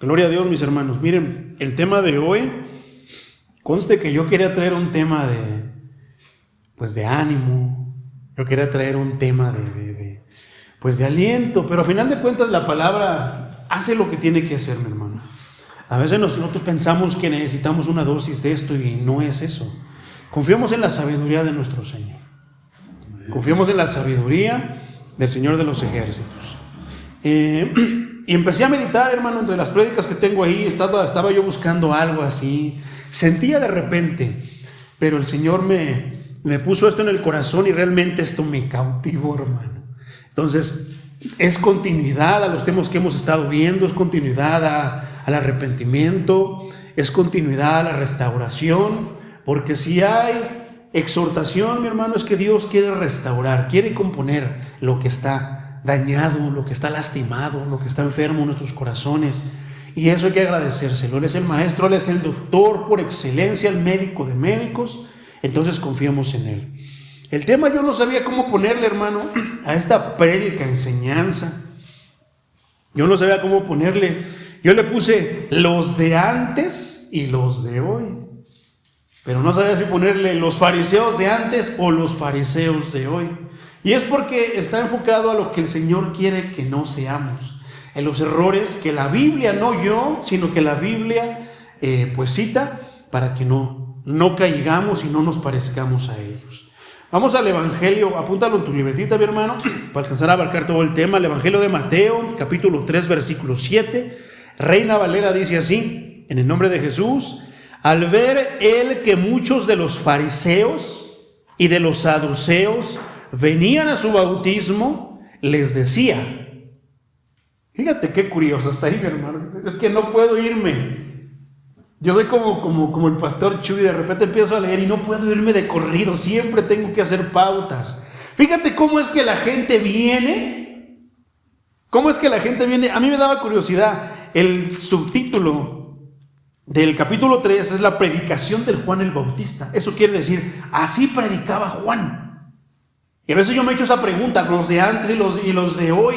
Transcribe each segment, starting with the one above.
Gloria a Dios, mis hermanos. Miren, el tema de hoy, conste que yo quería traer un tema de ánimo, yo quería traer un tema de aliento, pero a final de cuentas la palabra hace lo que tiene que hacer, mi hermano. A veces nosotros pensamos que necesitamos una dosis de esto y no es eso. Confiemos en la sabiduría de nuestro Señor. Confiemos en la sabiduría del Señor de los ejércitos. Y empecé a meditar, hermano, entre las prédicas que tengo ahí, estaba yo buscando algo así. Sentía de repente, pero el Señor me puso esto en el corazón y realmente esto me cautivó, hermano. Entonces, es continuidad a los temas que hemos estado viendo, es continuidad al arrepentimiento, es continuidad a la restauración, porque si hay exhortación, mi hermano, es que Dios quiere restaurar, quiere componer lo que está dañado, lo que está lastimado, lo que está enfermo en nuestros corazones, y eso hay que agradecérselo. Él es el maestro, Él es el doctor por excelencia, el médico de médicos, entonces confiamos en Él. El tema yo no sabía cómo ponerle, hermano, a esta prédica, enseñanza. Yo no sabía cómo ponerle. Yo le puse los de antes y los de hoy, pero no sabía si ponerle los fariseos de antes o los fariseos de hoy. Y es porque está enfocado a lo que el Señor quiere que no seamos, en los errores que la Biblia, no yo, sino que la Biblia cita para que no caigamos y no nos parezcamos a ellos. Vamos al Evangelio, apúntalo en tu libretita, mi hermano, para alcanzar a abarcar todo el tema. El Evangelio de Mateo, capítulo 3, versículo 7, Reina Valera dice así: en el nombre de Jesús, al ver él que muchos de los fariseos y de los saduceos venían a su bautismo, les decía. Fíjate qué curioso está ahí, mi hermano. Es que no puedo irme. Yo soy como el pastor Chuy, de repente empiezo a leer y no puedo irme de corrido, siempre tengo que hacer pautas. Fíjate cómo es que la gente viene. ¿Cómo es que la gente viene? A mí me daba curiosidad. El subtítulo del capítulo 3 es la predicación del Juan el Bautista. Eso quiere decir, así predicaba Juan. Y a veces yo me he hecho esa pregunta, los de antes y los de hoy.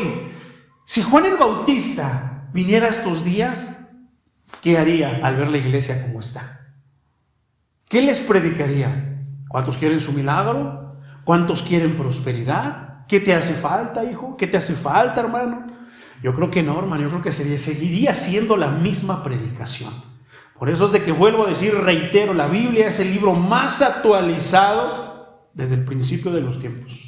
Si Juan el Bautista viniera estos días, ¿qué haría al ver la iglesia como está? ¿Qué les predicaría? ¿Cuántos quieren su milagro? ¿Cuántos quieren prosperidad? ¿Qué te hace falta, hijo? ¿Qué te hace falta, hermano? Yo creo que no, hermano. Yo creo que seguiría siendo la misma predicación. Por eso es de que vuelvo a decir, reitero, la Biblia es el libro más actualizado desde el principio de los tiempos.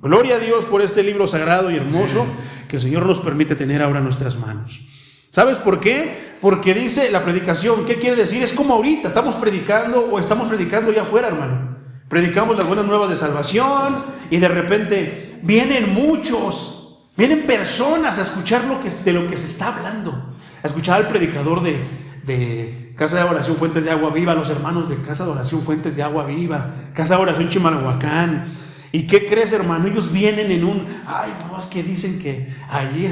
Gloria a Dios por este libro sagrado y hermoso que el Señor nos permite tener ahora en nuestras manos. ¿Sabes por qué? Porque dice la predicación, ¿qué quiere decir? Es como ahorita, estamos predicando ya afuera, hermano. Predicamos las buenas nuevas de salvación y de repente vienen personas a escuchar de lo que se está hablando, a escuchar al predicador de Casa de Oración Fuentes de Agua Viva, los hermanos de Casa de Oración Fuentes de Agua Viva, Casa de Oración Chimalhuacán. ¿Y qué crees, hermano? Ellos vienen en no, es que dicen que ahí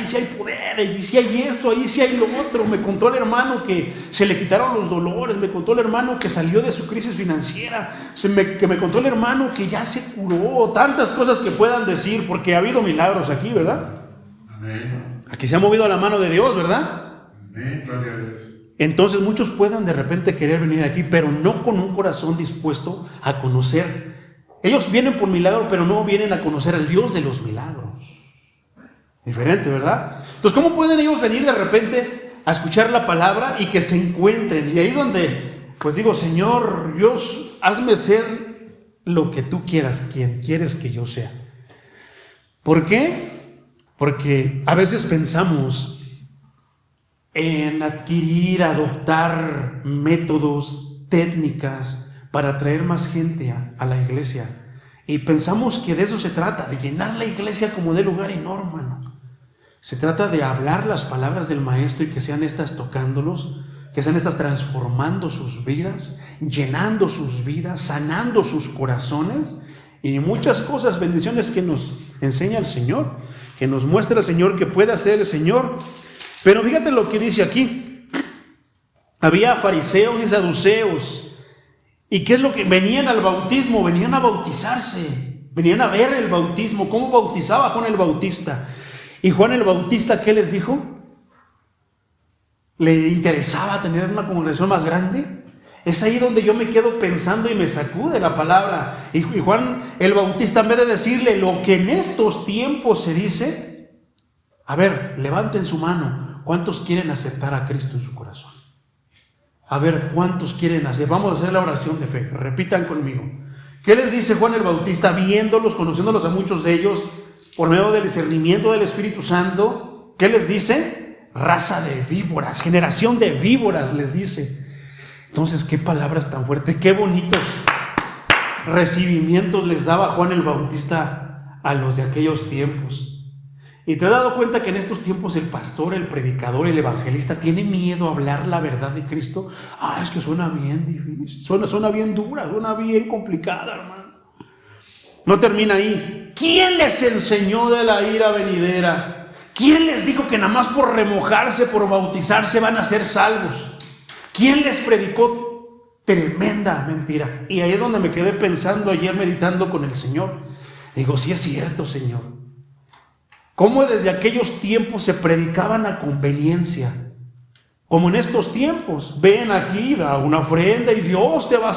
sí hay poder, ahí sí hay esto, ahí sí hay lo otro. Me contó el hermano que se le quitaron los dolores, me contó el hermano que salió de su crisis financiera, que me contó el hermano que ya se curó, tantas cosas que puedan decir, porque ha habido milagros aquí, ¿verdad? Amén. Aquí se ha movido la mano de Dios, ¿verdad? Amén, gloria a Dios. Entonces muchos puedan de repente querer venir aquí, pero no con un corazón dispuesto a conocer. Ellos vienen por milagro, pero no vienen a conocer al Dios de los milagros. Diferente, ¿verdad? Entonces, ¿cómo pueden ellos venir de repente a escuchar la palabra y que se encuentren? Y ahí es donde, pues digo, Señor, Dios, hazme ser lo que tú quieras, quien quieres que yo sea. ¿Por qué? Porque a veces pensamos en adoptar métodos, técnicas, para atraer más gente a la iglesia. Y pensamos que de eso se trata, de llenar la iglesia como de lugar enorme, hermano. Se trata de hablar las palabras del Maestro y que sean estas tocándolos, que sean estas transformando sus vidas, llenando sus vidas, sanando sus corazones y muchas cosas, bendiciones que nos enseña el Señor, que nos muestra el Señor, que puede hacer el Señor. Pero fíjate lo que dice aquí. Había fariseos y saduceos. ¿Y qué es lo que venían al bautismo? Venían a bautizarse, venían a ver el bautismo, cómo bautizaba Juan el Bautista. ¿Y Juan el Bautista qué les dijo? le interesaba tener una congregación más grande. Es ahí donde yo me quedo pensando y me sacude la palabra. Y Juan el Bautista, en vez de decirle lo que en estos tiempos se dice, a ver, levanten su mano. ¿Cuántos quieren aceptar a Cristo en su corazón? A ver, ¿cuántos quieren hacer? Vamos a hacer la oración de fe. Repitan conmigo. ¿Qué les dice Juan el Bautista? Viéndolos, conociéndolos a muchos de ellos, por medio del discernimiento del Espíritu Santo. ¿Qué les dice? Raza de víboras, generación de víboras, les dice. Entonces, qué palabras tan fuertes, qué bonitos recibimientos les daba Juan el Bautista a los de aquellos tiempos. Y te has dado cuenta que en estos tiempos el pastor, el predicador, el evangelista tiene miedo a hablar la verdad de Cristo. Es que suena bien difícil, suena bien dura, suena bien complicada, hermano. No termina ahí. ¿Quién les enseñó de la ira venidera? ¿Quién les dijo que nada más por remojarse, por bautizarse van a ser salvos? ¿Quién les predicó? Tremenda mentira. Y ahí es donde me quedé pensando ayer, meditando con el Señor. Digo, sí es cierto, Señor. Cómo desde aquellos tiempos se predicaban a conveniencia. Como en estos tiempos. Ven aquí, da una ofrenda y Dios te va a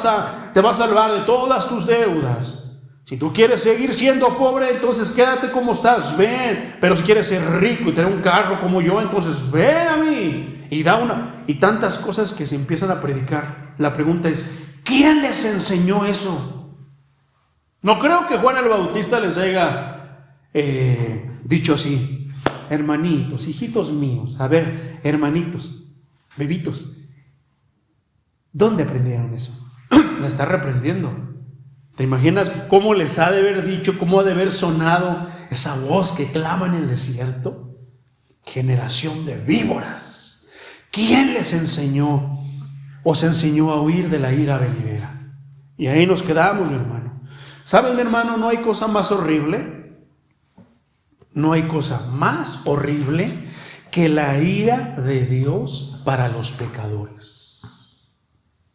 salvar de todas tus deudas. Si tú quieres seguir siendo pobre, entonces quédate como estás, ven. Pero si quieres ser rico y tener un carro como yo, entonces ven a mí. Y tantas cosas que se empiezan a predicar. La pregunta es, ¿quién les enseñó eso? No creo que Juan el Bautista les haya dicho así: hermanitos, hijitos míos, a ver, hermanitos, bebitos, ¿dónde aprendieron eso? La está reprendiendo. ¿Te imaginas cómo les ha de haber dicho, cómo ha de haber sonado esa voz que clama en el desierto? Generación de víboras. ¿Quién les enseñó? Os enseñó a huir de la ira venidera. Y ahí nos quedamos, mi hermano. ¿Saben, mi hermano? No hay cosa más horrible. No hay cosa más horrible que la ira de Dios para los pecadores.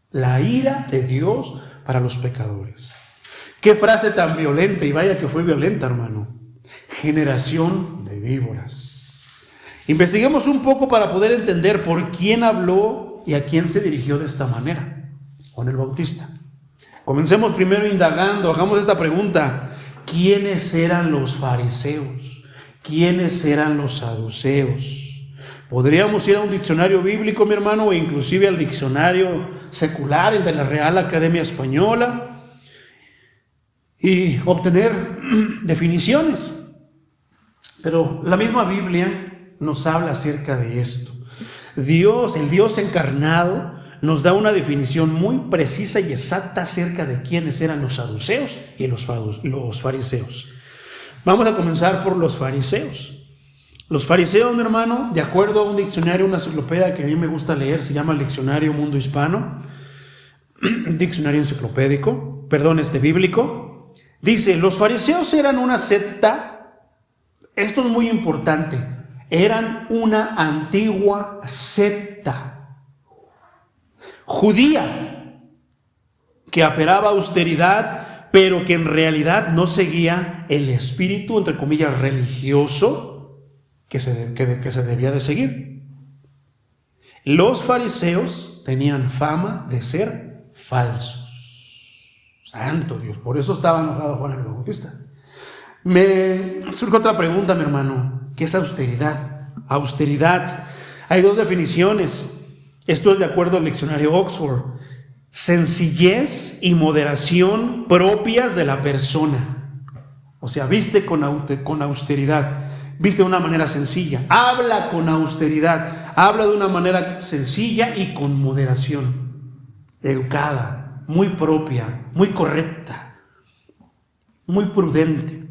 La ira de Dios para los pecadores. Qué frase tan violenta, y vaya que fue violenta, hermano. Generación de víboras. Investiguemos un poco para poder entender por quién habló y a quién se dirigió de esta manera, Juan el Bautista. Comencemos primero indagando, hagamos esta pregunta: ¿quiénes eran los fariseos? ¿Quiénes eran los saduceos? Podríamos ir a un diccionario bíblico, mi hermano, o inclusive al diccionario secular, el de la Real Academia Española, y obtener definiciones. Pero la misma Biblia nos habla acerca de esto. Dios, el Dios encarnado, nos da una definición muy precisa y exacta acerca de quiénes eran los saduceos y los fariseos. Vamos a comenzar por los fariseos. Los fariseos, mi hermano, de acuerdo a un diccionario, una enciclopedia que a mí me gusta leer, se llama el Diccionario Mundo Hispano, diccionario enciclopédico, bíblico. Dice, los fariseos eran una secta, esto es muy importante, eran una antigua secta judía que apelaba a austeridad, pero que en realidad no seguía el espíritu, entre comillas, religioso que se debía de seguir. Los fariseos tenían fama de ser falsos. Santo Dios, por eso estaba enojado Juan el Bautista. Me surge otra pregunta, mi hermano. ¿Qué es austeridad? Austeridad. Hay dos definiciones. Esto es de acuerdo al diccionario Oxford. Sencillez y moderación propias de la persona. O sea, viste con austeridad. Viste de una manera sencilla. Habla con austeridad. Habla de una manera sencilla y con moderación. Educada. Muy propia, muy correcta, muy prudente.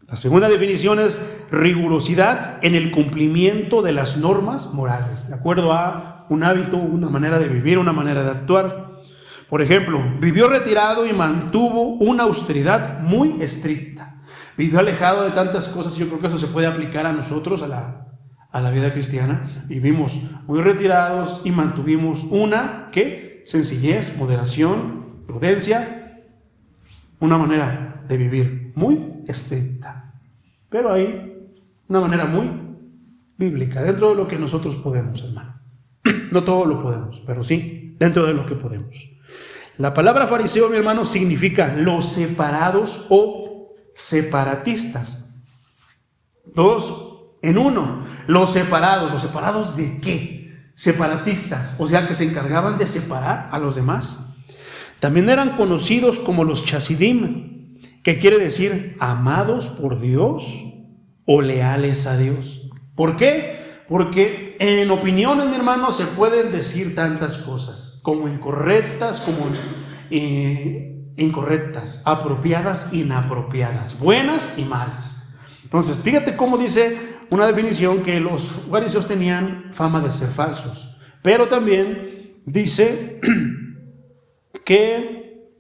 La segunda definición es rigurosidad en el cumplimiento de las normas morales, de acuerdo a un hábito, una manera de vivir, una manera de actuar. Por ejemplo, vivió retirado y mantuvo una austeridad muy estricta. Vivió alejado de tantas cosas, y yo creo que eso se puede aplicar a nosotros, a la vida cristiana. Vivimos muy retirados y mantuvimos una, ¿qué? Sencillez, moderación, prudencia, una manera de vivir muy estricta, pero hay una manera muy bíblica, dentro de lo que nosotros podemos, hermano. No todo lo podemos, pero sí, dentro de lo que podemos. La palabra fariseo, mi hermano, significa los separados o separatistas. Dos en uno. Los separados ¿de qué? Separatistas, o sea que se encargaban de separar a los demás. También eran conocidos como los chasidim, que quiere decir amados por Dios o leales a Dios. ¿Por qué? Porque en opiniones, mi hermano, se pueden decir tantas cosas, como incorrectas, como incorrectas, apropiadas, inapropiadas, buenas y malas. Entonces, fíjate cómo dice una definición que los fariseos tenían fama de ser falsos, pero también dice que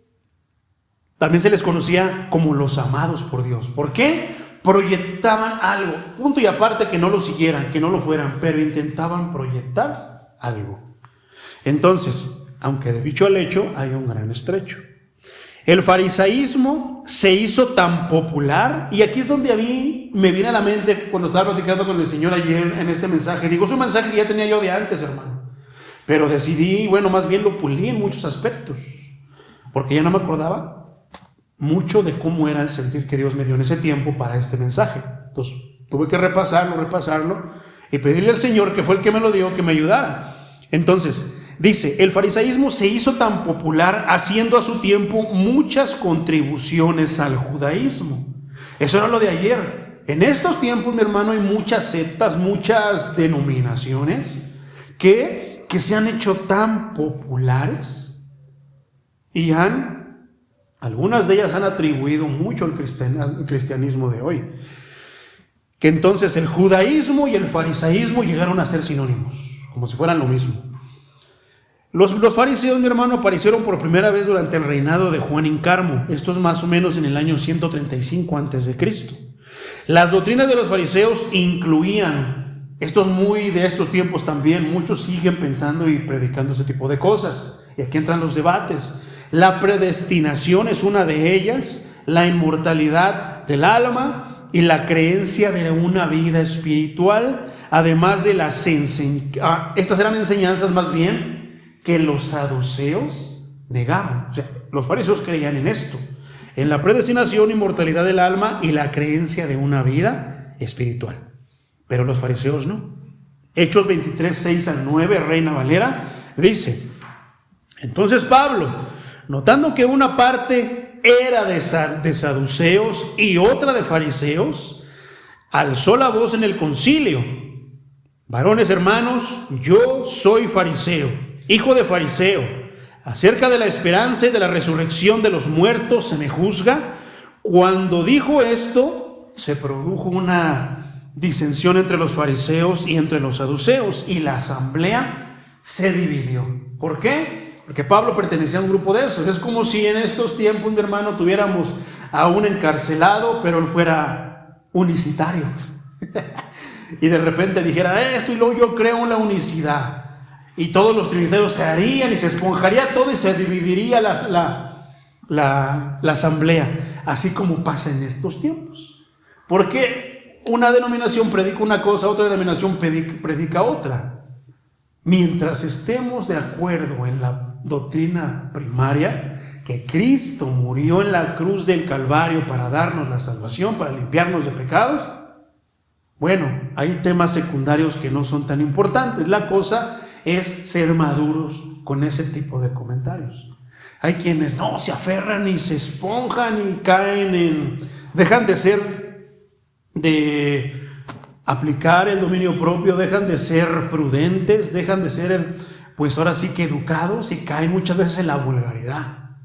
también se les conocía como los amados por Dios. ¿Por qué? Proyectaban algo, punto y aparte que no lo siguieran, que no lo fueran, pero intentaban proyectar algo. Entonces, aunque de dicho al hecho hay un gran estrecho. El farisaísmo se hizo tan popular, y aquí es donde a mí me viene a la mente cuando estaba platicando con el Señor ayer en este mensaje. Digo, es un mensaje que ya tenía yo de antes, hermano, pero decidí, más bien lo pulí en muchos aspectos, porque ya no me acordaba mucho de cómo era el sentir que Dios me dio en ese tiempo para este mensaje. Entonces tuve que repasarlo y pedirle al Señor, que fue el que me lo dio, que me ayudara. Entonces dice, el farisaísmo se hizo tan popular haciendo a su tiempo muchas contribuciones al judaísmo. Eso era lo de ayer. En estos tiempos, mi hermano, hay muchas sectas, muchas denominaciones que se han hecho tan populares y algunas de ellas han atribuido mucho al cristianismo de hoy. Que entonces el judaísmo y el farisaísmo llegaron a ser sinónimos, como si fueran lo mismo. Los fariseos, mi hermano, aparecieron por primera vez durante el reinado de Juan Incarmo. Esto es más o menos en el año 135 a.C. Las doctrinas de los fariseos incluían, esto es muy de estos tiempos también, muchos siguen pensando y predicando ese tipo de cosas. Y aquí entran los debates. La predestinación es una de ellas, la inmortalidad del alma y la creencia de una vida espiritual, además de estas eran enseñanzas más bien que los saduceos negaban. O sea, los fariseos creían en esto, en la predestinación, inmortalidad del alma y la creencia de una vida espiritual. Pero los fariseos no. Hechos 23, 6 al 9, Reina Valera, dice: entonces Pablo, notando que una parte era de saduceos y otra de fariseos, alzó la voz en el concilio: varones hermanos, yo soy fariseo, hijo de fariseo. Acerca de la esperanza y de la resurrección de los muertos se me juzga. Cuando dijo esto, se produjo una disensión entre los fariseos y entre los saduceos, y la asamblea se dividió. ¿Por qué? Porque Pablo pertenecía a un grupo de esos. Es como si en estos tiempos, mi hermano, tuviéramos a un encarcelado, pero él fuera unicitario. Y de repente dijera esto, y luego yo creo en la unicidad. Y todos los trinitarios se harían y se esponjaría todo y se dividiría la asamblea. Así como pasa en estos tiempos. Porque una denominación predica una cosa, otra denominación predica otra. Mientras estemos de acuerdo en la doctrina primaria, que Cristo murió en la cruz del Calvario para darnos la salvación, para limpiarnos de pecados, bueno, hay temas secundarios que no son tan importantes. La cosa es ser maduros con ese tipo de comentarios. Hay quienes no se aferran y se esponjan y dejan de aplicar el dominio propio, dejan de ser prudentes, dejan de ser, pues ahora sí que educados, y caen muchas veces en la vulgaridad.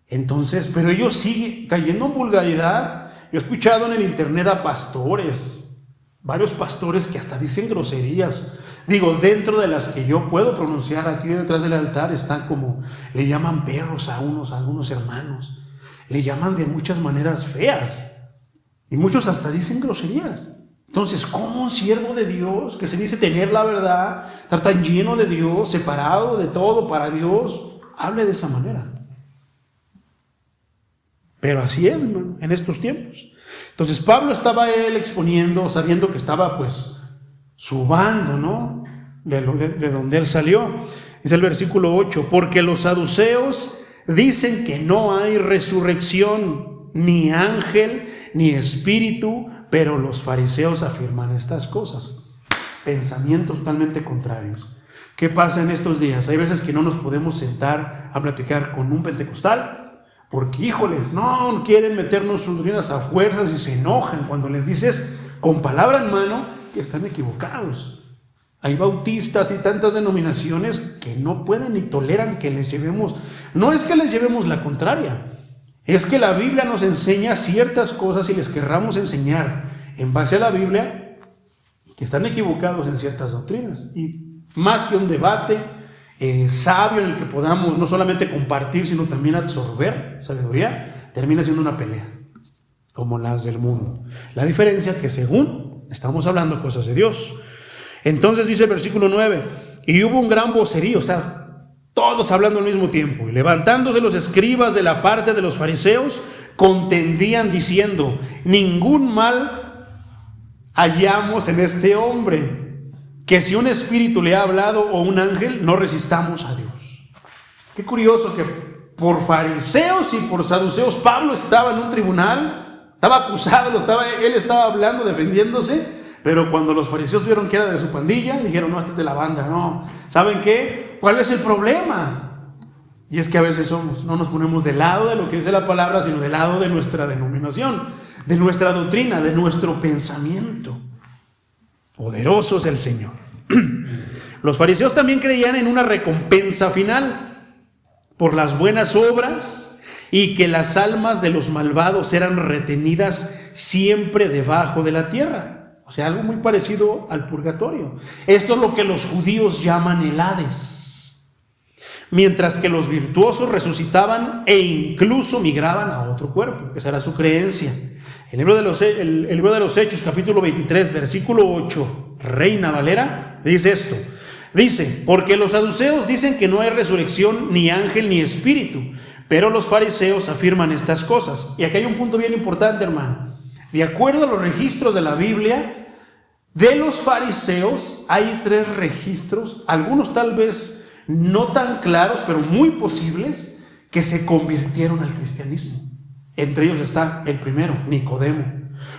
Entonces, pero ellos siguen cayendo en vulgaridad. Yo he escuchado en el internet a pastores, varios pastores que hasta dicen groserías. Digo, dentro de las que yo puedo pronunciar, aquí detrás del altar están como, le llaman perros a algunos hermanos, le llaman de muchas maneras feas, y muchos hasta dicen groserías. Entonces, ¿cómo un siervo de Dios, que se dice tener la verdad, estar tan lleno de Dios, separado de todo para Dios, hable de esa manera? Pero así es, en estos tiempos. Entonces Pablo estaba exponiendo, sabiendo que estaba su bando, ¿no? De donde él salió. Dice el versículo 8, porque los saduceos dicen que no hay resurrección, ni ángel, ni espíritu, pero los fariseos afirman estas cosas. Pensamientos totalmente contrarios. ¿Qué pasa en estos días? Hay veces que no nos podemos sentar a platicar con un pentecostal, porque híjoles, no quieren meternos sus doctrinas a fuerzas y se enojan cuando les dices con palabra en mano que están equivocados. Hay bautistas y tantas denominaciones que no pueden ni toleran que les llevemos, no es que les llevemos la contraria, es que la Biblia nos enseña ciertas cosas y les querramos enseñar en base a la Biblia que están equivocados en ciertas doctrinas. Y más que un debate sabio en el que podamos no solamente compartir, sino también absorber sabiduría, termina siendo una pelea, como las del mundo. La diferencia es que según estamos hablando cosas de Dios. Entonces dice el versículo 9, y hubo un gran vocerío, o sea, todos hablando al mismo tiempo, y levantándose los escribas de la parte de los fariseos, contendían diciendo, ningún mal hallamos en este hombre, que si un espíritu le ha hablado o un ángel, no resistamos a Dios. Qué curioso que por fariseos y por saduceos Pablo estaba en un tribunal, estaba acusado, él estaba hablando, defendiéndose, pero cuando los fariseos vieron que era de su pandilla, dijeron, no, este es de la banda, no. ¿Saben qué? ¿Cuál es el problema? Y es que a veces no nos ponemos del lado de lo que dice la palabra, sino del lado de nuestra denominación, de nuestra doctrina, de nuestro pensamiento. Poderoso es el Señor. Los fariseos también creían en una recompensa final por las buenas obras y que las almas de los malvados eran retenidas siempre debajo de la tierra. O sea, algo muy parecido al purgatorio. Esto es lo que los judíos llaman el Hades. Mientras que los virtuosos resucitaban e incluso migraban a otro cuerpo. Esa era su creencia. El libro de los Hechos, capítulo 23, versículo 8, Reina Valera, dice esto. Dice, porque los saduceos dicen que no hay resurrección, ni ángel, ni espíritu, pero los fariseos afirman estas cosas. Y aquí hay un punto bien importante, hermano. De acuerdo a los registros de la Biblia, de los fariseos hay 3 registros, algunos tal vez no tan claros, pero muy posibles, que se convirtieron al cristianismo. Entre ellos está el primero, Nicodemo.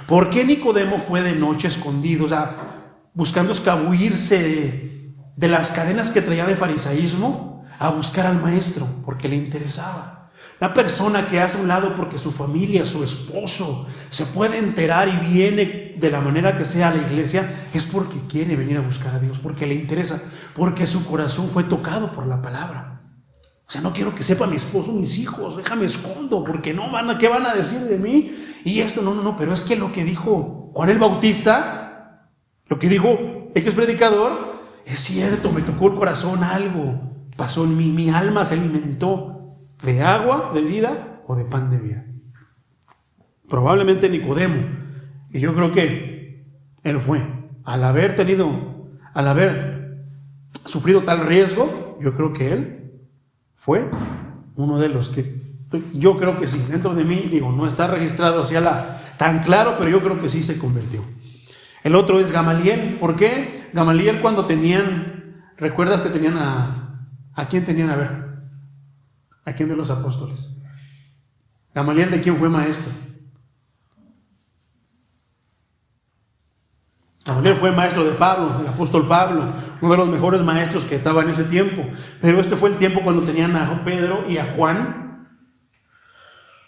¿Por qué Nicodemo fue de noche escondido? O sea, buscando escabullirse de las cadenas que traía de farisaísmo a buscar al maestro, porque le interesaba. Una persona que hace un lado porque su familia, su esposo, se puede enterar y viene de la manera que sea a la iglesia, es porque quiere venir a buscar a Dios, porque le interesa, porque su corazón fue tocado por la palabra. O sea, no quiero que sepa mi esposo, mis hijos, déjame escondo, porque ¿qué van a decir de mí? Y esto, no, pero es que lo que dijo Juan el Bautista, lo que dijo el que es predicador, es cierto, me tocó el corazón algo, pasó en mí, mi alma se alimentó de agua de vida o de pan de vida. Probablemente Nicodemo, y yo creo que él fue, al haber sufrido tal riesgo, yo creo que él fue uno de los que, yo creo que sí, dentro de mí, no está registrado tan claro, pero yo creo que sí se convirtió. El otro es Gamaliel. ¿Por qué? Gamaliel cuando ¿recuerdas que tenían a quién tenían? ¿A quién de los apóstoles? Gamaliel, ¿de quién fue maestro? Gamaliel fue maestro de Pablo, el apóstol Pablo, uno de los mejores maestros que estaba en ese tiempo. Pero este fue el tiempo cuando tenían a Pedro y a Juan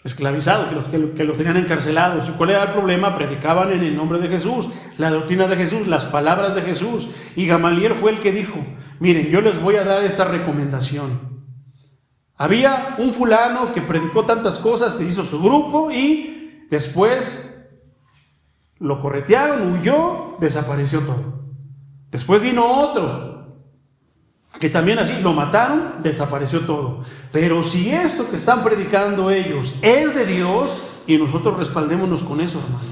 esclavizados, que los tenían encarcelados. ¿Y cuál era el problema? Predicaban en el nombre de Jesús, la doctrina de Jesús, las palabras de Jesús. Y Gamaliel fue el que dijo, miren, yo les voy a dar esta recomendación. Había un fulano que predicó tantas cosas, se hizo su grupo y después lo corretearon, huyó, desapareció todo. Después vino otro que también así lo mataron, desapareció todo. Pero si esto que están predicando ellos es de Dios, y nosotros respaldémonos con eso, hermanos.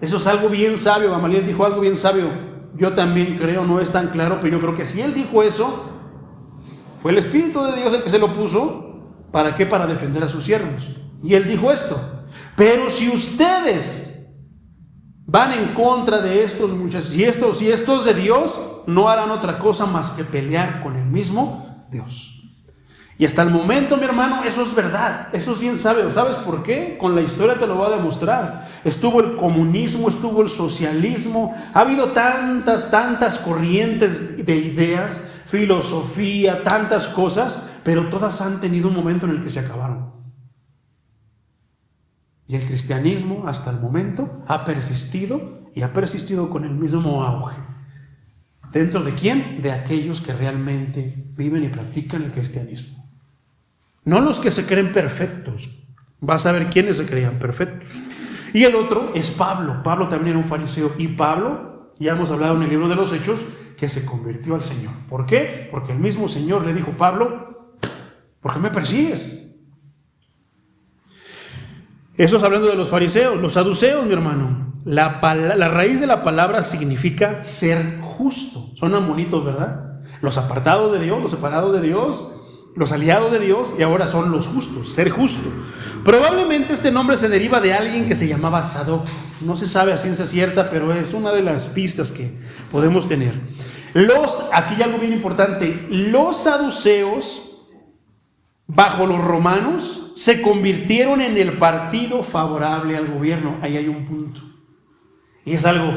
Eso es algo bien sabio. Gamaliel dijo algo bien sabio. Yo también creo, no es tan claro, pero yo creo que si él dijo eso, fue el Espíritu de Dios el que se lo puso. ¿Para qué? Para defender a sus siervos. Y él dijo esto: pero si ustedes van en contra de estos muchachos. Si estos de Dios, no harán otra cosa más que pelear con el mismo Dios. Y hasta el momento, mi hermano, eso es verdad, eso es bien sabido. ¿Sabes por qué? Con la historia te lo voy a demostrar. Estuvo el comunismo, estuvo el socialismo, ha habido tantas corrientes de ideas, filosofía, tantas cosas, pero todas han tenido un momento en el que se acabaron. Y el cristianismo hasta el momento ha persistido y ha persistido con el mismo auge. ¿Dentro de quién? De aquellos que realmente viven y practican el cristianismo. No los que se creen perfectos. Vas a ver quiénes se creían perfectos. Y el otro es Pablo. Pablo también era un fariseo. Y Pablo, ya hemos hablado en el libro de los Hechos, que se convirtió al Señor. ¿Por qué? Porque el mismo Señor le dijo: Pablo, ¿por qué me persigues? Eso es hablando de los fariseos. Los saduceos, mi hermano. La raíz de la palabra significa ser justo. Suenan bonitos, ¿verdad? Los apartados de Dios, los separados de Dios, los aliados de Dios, y ahora son los justos, ser justo. Probablemente este nombre se deriva de alguien que se llamaba Sadoc. No se sabe a ciencia cierta, pero es una de las pistas que podemos tener. Aquí hay algo bien importante. Los saduceos, bajo los romanos, se convirtieron en el partido favorable al gobierno. Ahí hay un punto. Y es algo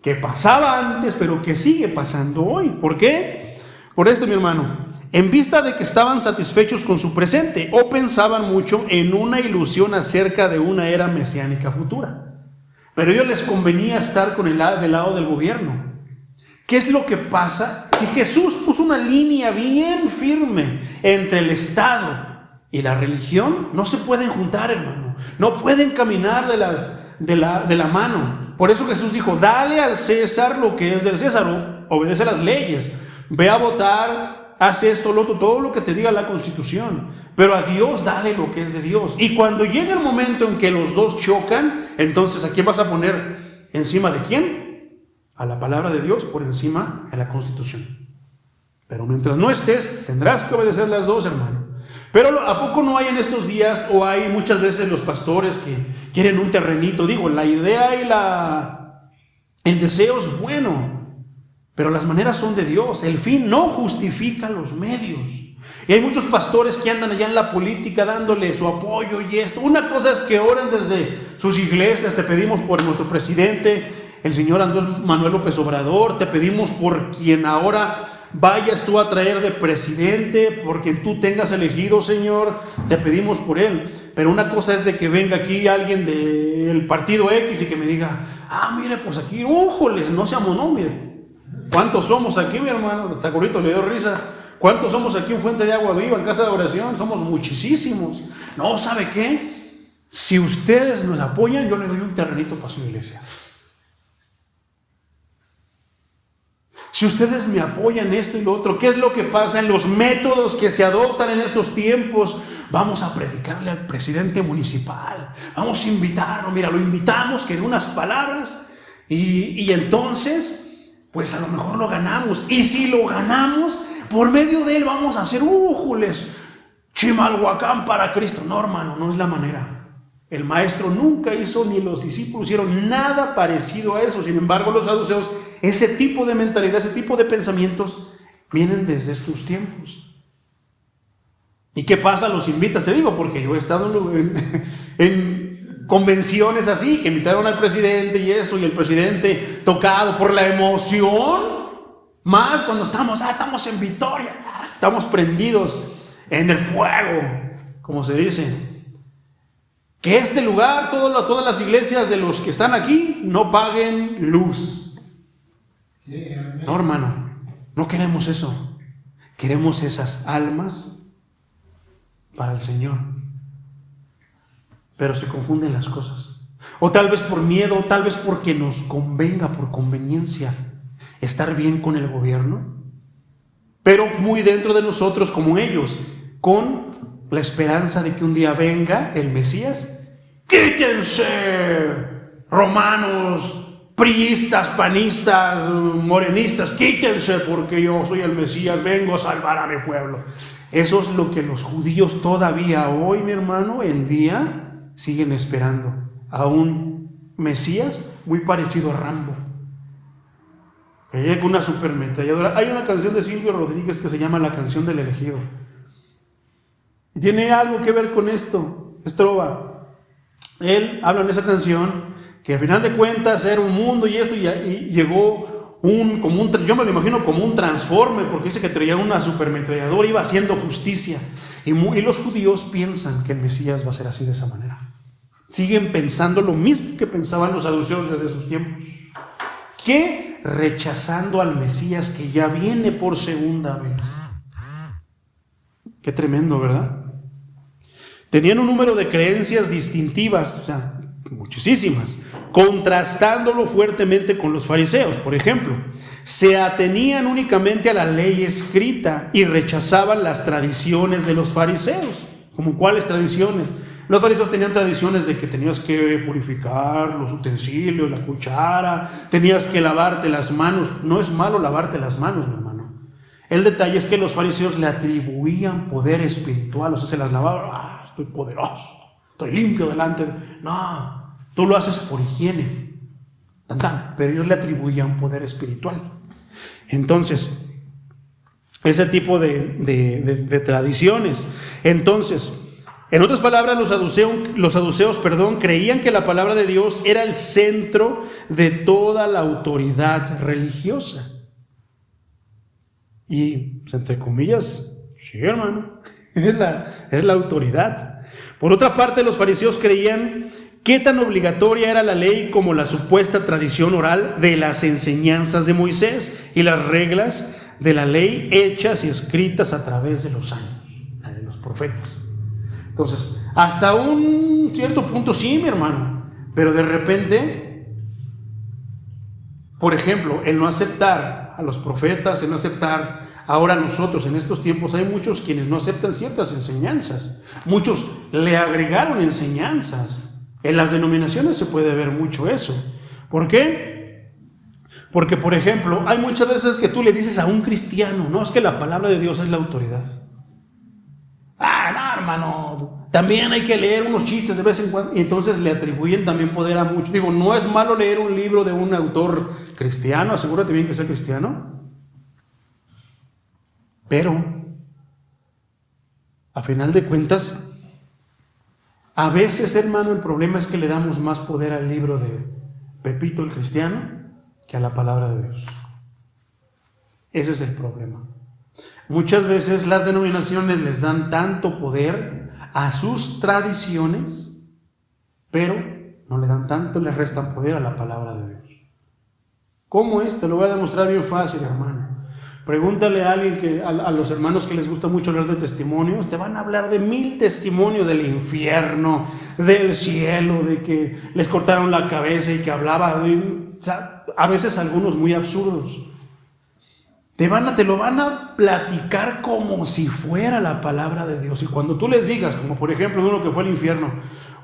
que pasaba antes, pero que sigue pasando hoy. ¿Por qué? Por esto, mi hermano. En vista de que estaban satisfechos con su presente, o pensaban mucho en una ilusión acerca de una era mesiánica futura. Pero a ellos les convenía estar del lado del gobierno. ¿Qué es lo que pasa? Que Jesús puso una línea bien firme entre el Estado y la religión. No se pueden juntar, hermano. No pueden caminar de la mano. Por eso Jesús dijo: dale al César lo que es del César, obedece las leyes, ve a votar, haz esto, lo otro, todo lo que te diga la Constitución, pero a Dios dale lo que es de Dios. Y cuando llegue el momento en que los dos chocan, entonces ¿a quién vas a poner encima de quién? A la palabra de Dios por encima de la Constitución. Pero mientras no estés, tendrás que obedecer las dos, hermano. Pero ¿a poco no hay en estos días, o hay muchas veces los pastores que quieren un terrenito? Digo, la idea y el deseo es bueno, pero las maneras son de Dios. El fin no justifica los medios. Y hay muchos pastores que andan allá en la política dándole su apoyo y esto. Una cosa es que oren desde sus iglesias. Te pedimos por nuestro presidente, el señor Andrés Manuel López Obrador. Te pedimos por quien ahora vayas tú a traer de presidente, por quien tú tengas elegido, Señor. Te pedimos por él. Pero una cosa es de que venga aquí alguien del partido X y que me diga: mire, pues aquí, újoles, no seamos, no, mire. ¿Cuántos somos aquí, mi hermano? Tacorito le dio risa. ¿Cuántos somos aquí en Fuente de Agua Viva, en Casa de Oración? Somos muchísimos. No, ¿sabe qué? Si ustedes nos apoyan, yo le doy un terrenito para su iglesia. Si ustedes me apoyan esto y lo otro, ¿qué es lo que pasa en los métodos que se adoptan en estos tiempos? Vamos a predicarle al presidente municipal. Vamos a invitarlo. Mira, lo invitamos, que dé unas palabras. Y entonces, pues a lo mejor lo ganamos. Y si lo ganamos, por medio de él vamos a hacer Chimalhuacán para Cristo. No, hermano, no es la manera. El maestro nunca hizo, ni los discípulos hicieron nada parecido a eso. Sin embargo, los saduceos, ese tipo de mentalidad, ese tipo de pensamientos, vienen desde estos tiempos. ¿Y qué pasa? Los invitas, te digo, porque yo he estado en convenciones así, que invitaron al presidente y eso, y el presidente tocado por la emoción, más cuando estamos en victoria, estamos prendidos en el fuego, como se dice. Que este lugar, todas las iglesias de los que están aquí, no paguen luz. No, hermano, no queremos eso. Queremos esas almas para el Señor. Pero se confunden las cosas. O tal vez por miedo, tal vez porque nos convenga, por conveniencia, estar bien con el gobierno. Pero muy dentro de nosotros, como ellos, con la esperanza de que un día venga el Mesías. ¡Quítense, romanos, priistas, panistas, morenistas! ¡Quítense, porque yo soy el Mesías, vengo a salvar a mi pueblo! Eso es lo que los judíos todavía hoy, mi hermano, en día siguen esperando, aún Mesías muy parecido a Rambo, que llega una supermetralladora. Hay una canción de Silvio Rodríguez que se llama La canción del elegido, y tiene algo que ver con esto. Es trova. Él habla en esa canción que al final de cuentas era un mundo y esto, y llegó yo me lo imagino como un Transformer, porque dice que traía una supermetralladora, iba haciendo justicia, y los judíos piensan que el Mesías va a ser así, de esa manera. Siguen pensando lo mismo que pensaban los saduceos desde sus tiempos, que rechazando al Mesías que ya viene por segunda vez. Qué tremendo, ¿verdad? Tenían un número de creencias distintivas, o sea, muchísimas, contrastándolo fuertemente con los fariseos. Por ejemplo, se atenían únicamente a la ley escrita y rechazaban las tradiciones de los fariseos. ¿Cómo cuáles tradiciones? Los fariseos tenían tradiciones de que tenías que purificar los utensilios, la cuchara, tenías que lavarte las manos. No es malo lavarte las manos, mi hermano. El detalle es que los fariseos le atribuían poder espiritual, o sea, se las lavaban, estoy poderoso, estoy limpio delante. No, tú lo haces por higiene, pero ellos le atribuían poder espiritual. Entonces, ese tipo de tradiciones. Entonces, en otras palabras, los saduceos, creían que la palabra de Dios era el centro de toda la autoridad religiosa. Y, pues, entre comillas, sí, hermano, es la autoridad. Por otra parte, los fariseos creían que tan obligatoria era la ley como la supuesta tradición oral de las enseñanzas de Moisés y las reglas de la ley hechas y escritas a través de los años, la de los profetas. Entonces, hasta un cierto punto sí, mi hermano, pero de repente, por ejemplo, el no aceptar a los profetas, el no aceptar ahora nosotros en estos tiempos, hay muchos quienes no aceptan ciertas enseñanzas, muchos le agregaron enseñanzas. En las denominaciones se puede ver mucho eso. ¿Por qué? Porque, por ejemplo, hay muchas veces que tú le dices a un cristiano, no, es que la palabra de Dios es la autoridad. No, hermano, también hay que leer unos chistes de vez en cuando, y entonces le atribuyen también poder a muchos. Digo, no es malo leer un libro de un autor cristiano, asegúrate bien que sea cristiano, pero a final de cuentas, a veces, hermano, el problema es que le damos más poder al libro de Pepito el cristiano que a la palabra de Dios. Ese es el problema. Muchas veces las denominaciones les dan tanto poder a sus tradiciones, pero no le dan tanto, le restan poder a la palabra de Dios. ¿Cómo es? Te lo voy a demostrar bien fácil, hermano. Pregúntale a alguien a los hermanos que les gusta mucho hablar de testimonios, te van a hablar de 1000 testimonios del infierno, del cielo, de que les cortaron la cabeza y que hablaba, o sea, a veces algunos muy absurdos. Te lo van a platicar como si fuera la palabra de Dios. Y cuando tú les digas, como por ejemplo uno que fue al infierno,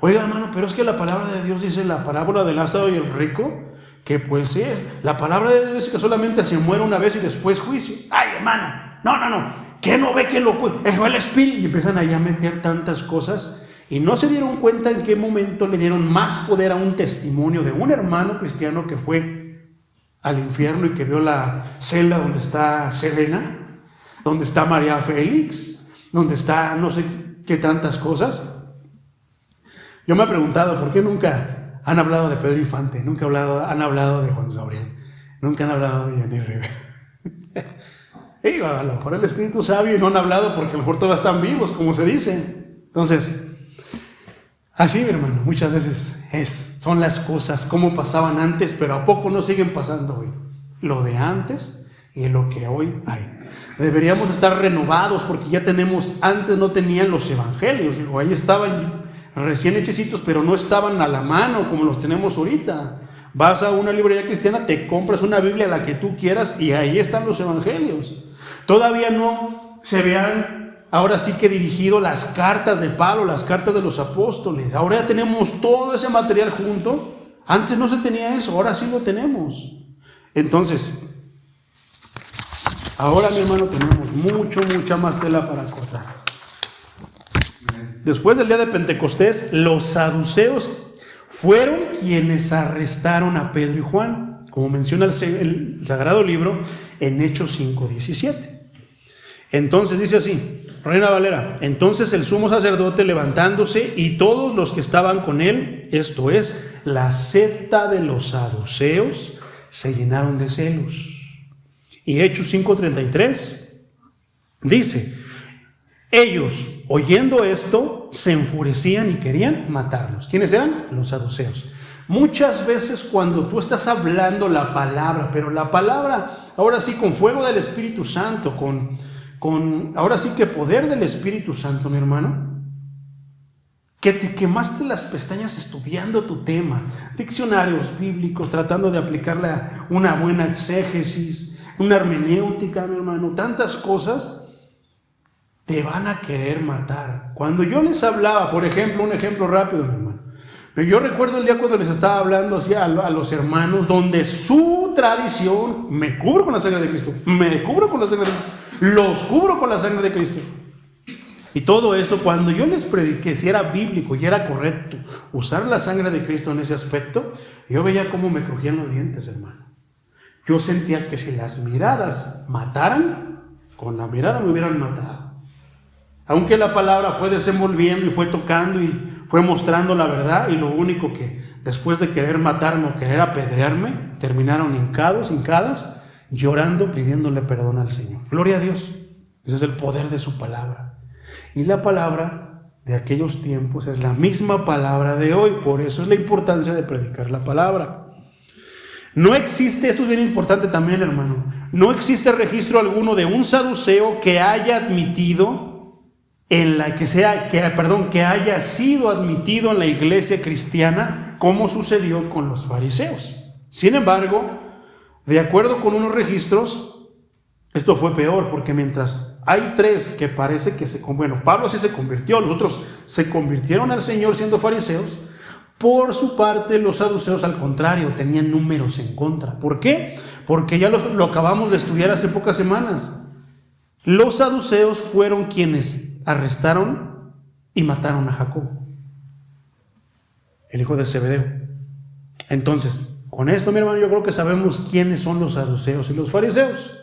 oiga, hermano, pero es que la palabra de Dios dice la parábola del Lázaro y el rico, que pues sí, la palabra de Dios dice que solamente se muere una vez y después juicio. Ay, hermano, no, ¿qué no ve que lo es el espíritu? Y empiezan ahí a meter tantas cosas y no se dieron cuenta en qué momento le dieron más poder a un testimonio de un hermano cristiano que fue al infierno y que vio la celda donde está Selena, donde está María Félix, donde está no sé qué tantas cosas. Yo me he preguntado, ¿por qué nunca han hablado de Pedro Infante? Nunca han hablado de Juan Gabriel, nunca han hablado de Jenny Rivera. A lo mejor el espíritu sabio y no han hablado porque a lo mejor todos están vivos, como se dice. Entonces, así, mi hermano, muchas veces son las cosas como pasaban antes, pero ¿a poco no siguen pasando hoy? Lo de antes y lo que hoy hay. Deberíamos estar renovados porque ya tenemos, antes no tenían los evangelios, digo, ahí estaban recién hechecitos, pero no estaban a la mano como los tenemos ahorita. Vas a una librería cristiana, te compras una Biblia, la que tú quieras, y ahí están los evangelios. Todavía no se vean, ahora sí que dirigido las cartas de Pablo, las cartas de los apóstoles. Ahora ya tenemos todo ese material junto. Antes no se tenía eso, ahora sí lo tenemos. Entonces, ahora, mi hermano, tenemos mucha más tela para cortar. Después del día de Pentecostés, los saduceos fueron quienes arrestaron a Pedro y Juan, como menciona el Sagrado Libro en Hechos 5:17. Entonces dice así, Reina Valera: entonces el sumo sacerdote, levantándose, y todos los que estaban con él, esto es, la secta de los saduceos, se llenaron de celos. Y Hechos 5:33 dice: ellos, oyendo esto, se enfurecían y querían matarlos. ¿Quiénes eran? Los saduceos. Muchas veces cuando tú estás hablando la palabra, pero la palabra, ahora sí, con fuego del Espíritu Santo, ahora sí que poder del Espíritu Santo, mi hermano, que te quemaste las pestañas estudiando tu tema, diccionarios bíblicos, tratando de aplicarle una buena exégesis, una hermenéutica, mi hermano, tantas cosas, te van a querer matar. Cuando yo les hablaba, por ejemplo, un ejemplo rápido, mi hermano, yo recuerdo el día cuando les estaba hablando así a los hermanos, donde su tradición, me cubro con la sangre de Cristo, me cubro con la sangre de Cristo, los cubro con la sangre de Cristo. Y todo eso, cuando yo les prediqué si era bíblico y era correcto usar la sangre de Cristo en ese aspecto, yo veía cómo me crujían los dientes, hermano. Yo sentía que si las miradas mataran, con la mirada me hubieran matado. Aunque la palabra fue desenvolviendo y fue tocando y fue mostrando la verdad, y lo único que después de querer matarme o querer apedrearme, terminaron hincadas, llorando, pidiéndole perdón al Señor. Gloria a Dios. Ese es el poder de su palabra. Y la palabra de aquellos tiempos es la misma palabra de hoy. Por eso es la importancia de predicar la palabra. No existe, esto es bien importante también, hermano, no existe registro alguno de un saduceo que haya admitido que haya sido admitido en la iglesia cristiana, como sucedió con los fariseos. Sin embargo, de acuerdo con unos registros, esto fue peor, porque mientras hay tres que parece que Pablo sí se convirtió, los otros se convirtieron al Señor siendo fariseos. Por su parte, los saduceos, al contrario, tenían números en contra. ¿Por qué? Porque ya lo acabamos de estudiar hace pocas semanas. Los saduceos fueron quienes arrestaron y mataron a Jacob, el hijo de Zebedeo. Entonces, con esto, mi hermano, yo creo que sabemos quiénes son los saduceos y los fariseos.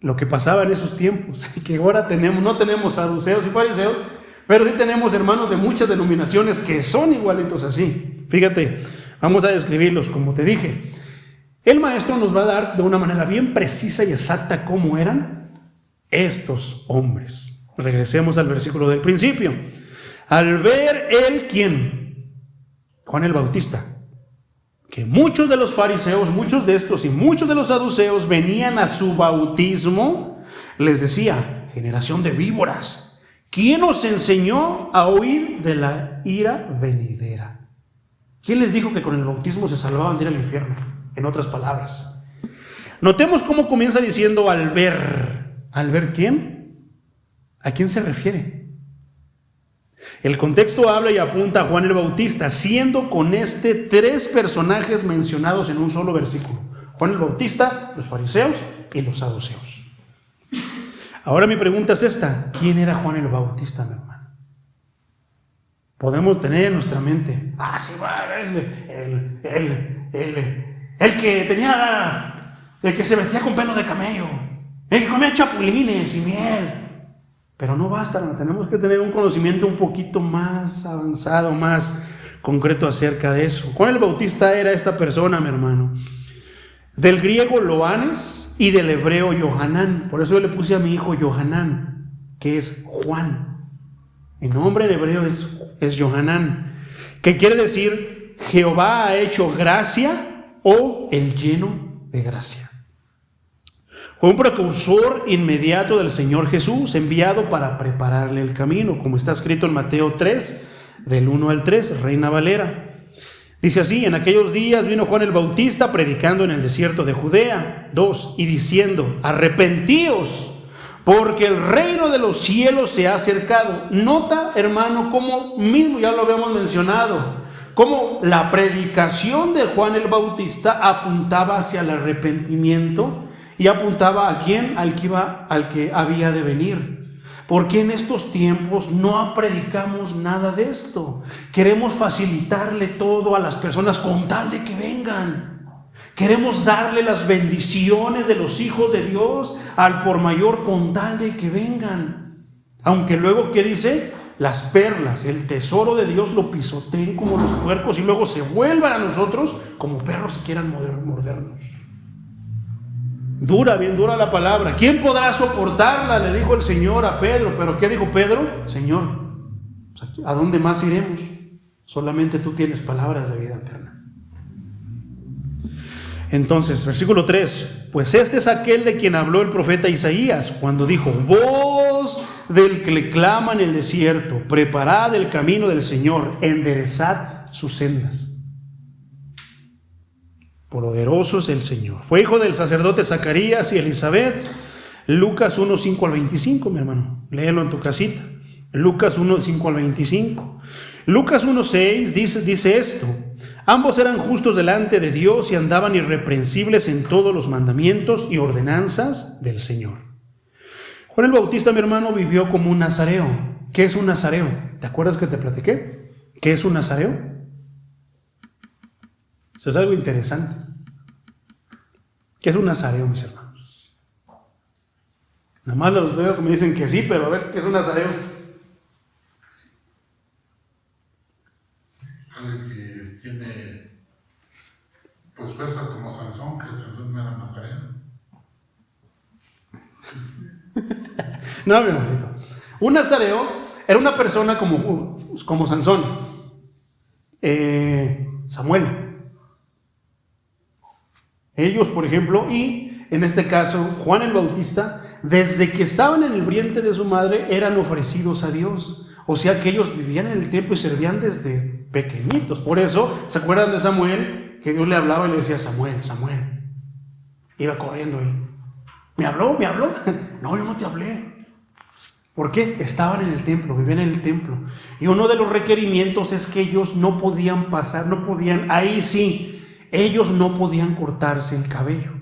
Lo que pasaba en esos tiempos, que ahora no tenemos saduceos y fariseos, pero sí tenemos hermanos de muchas denominaciones que son igualitos así. Fíjate, vamos a describirlos como te dije. El maestro nos va a dar de una manera bien precisa y exacta cómo eran estos hombres. Regresemos al versículo del principio. Al ver él, ¿quién? Juan el Bautista, que muchos de los fariseos, muchos de estos y muchos de los saduceos venían a su bautismo, les decía: generación de víboras, ¿quién os enseñó a huir de la ira venidera? ¿Quién les dijo que con el bautismo se salvaban de ir al infierno? En otras palabras, notemos cómo comienza diciendo al ver. ¿Al ver quién? ¿A quién se refiere? El contexto habla y apunta a Juan el Bautista, siendo con tres personajes mencionados en un solo versículo: Juan el Bautista, los fariseos y los saduceos. Ahora mi pregunta es esta: ¿quién era Juan el Bautista, mi hermano? Podemos tener en nuestra mente: el que se vestía con pelo de camello, el que comía chapulines y miel. Pero no basta, no, tenemos que tener un conocimiento un poquito más avanzado, más concreto acerca de eso. Juan el Bautista era esta persona, mi hermano, del griego Loanes y del hebreo Yohanan. Por eso yo le puse a mi hijo Yohanan, que es Juan. El nombre en hebreo es Yohanan, que quiere decir Jehová ha hecho gracia o el lleno de gracia. Fue un precursor inmediato del Señor Jesús, enviado para prepararle el camino, como está escrito en Mateo 3, del 1 al 3, Reina Valera. Dice así: en aquellos días vino Juan el Bautista predicando en el desierto de Judea, 2, y diciendo: arrepentíos, porque el reino de los cielos se ha acercado. Nota, hermano, cómo mismo ya lo habíamos mencionado, cómo la predicación de Juan el Bautista apuntaba hacia el arrepentimiento y apuntaba a quién, al que había de venir. ¿Por qué en estos tiempos no predicamos nada de esto? Queremos facilitarle todo a las personas con tal de que vengan. Queremos darle las bendiciones de los hijos de Dios al por mayor con tal de que vengan. Aunque luego, ¿qué dice? Las perlas, el tesoro de Dios lo pisoteen como los puercos y luego se vuelvan a nosotros como perros que quieran mordernos. Dura, bien dura la palabra. ¿Quién podrá soportarla? Le dijo el Señor a Pedro. ¿Pero qué dijo Pedro? Señor, ¿a dónde más iremos? Solamente tú tienes palabras de vida eterna. Entonces, versículo 3. Pues este es aquel de quien habló el profeta Isaías cuando dijo: voz del que le clama en el desierto, preparad el camino del Señor, enderezad sus sendas. Poderoso es el Señor. Fue hijo del sacerdote Zacarías y Elizabeth. Lucas 1, 5 al 25, mi hermano. Léelo en tu casita. Lucas 1, 5 al 25. Lucas 1, 6 dice esto: ambos eran justos delante de Dios y andaban irreprensibles en todos los mandamientos y ordenanzas del Señor. Juan el Bautista, mi hermano, vivió como un nazareo. ¿Qué es un nazareo? ¿Te acuerdas que te platiqué? ¿Qué es un nazareo? Eso es algo interesante. ¿Qué es un nazareo, mis hermanos? Nada más los veo que me dicen que sí, pero a ver, ¿qué es un nazareo? Alguien que tiene pues fuerza como Sansón, que Sansón no era nazareno. No, mi hermanito. Un nazareo era una persona como Sansón, Samuel. Ellos, por ejemplo, y en este caso Juan el Bautista, desde que estaban en el vientre de su madre eran ofrecidos a Dios. O sea que ellos vivían en el templo y servían desde pequeñitos. Por eso, ¿se acuerdan de Samuel? Que Dios le hablaba y le decía: Samuel, Samuel. Iba corriendo y ¿me habló? No, yo no te hablé. ¿Por qué? Estaban en el templo, vivían en el templo. Y uno de los requerimientos es que ellos no podían pasar, ahí sí, ellos no podían cortarse el cabello.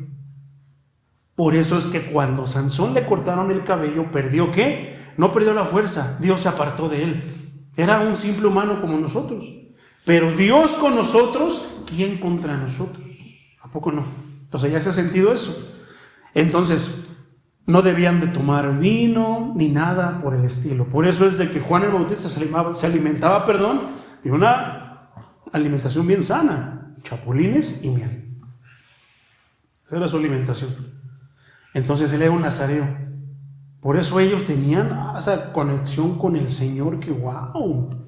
Por eso es que cuando Sansón le cortaron el cabello, ¿perdió qué? No perdió la fuerza, Dios se apartó de él. Era un simple humano como nosotros. Pero Dios con nosotros, ¿quién contra nosotros? ¿A poco no? Entonces ya se ha sentido eso. Entonces, no debían de tomar vino ni nada por el estilo. Por eso es de que Juan el Bautista se alimentaba de una alimentación bien sana. Chapulines y miel. Esa era su alimentación. Entonces él era un nazareo. Por eso ellos tenían esa conexión con el Señor que wow.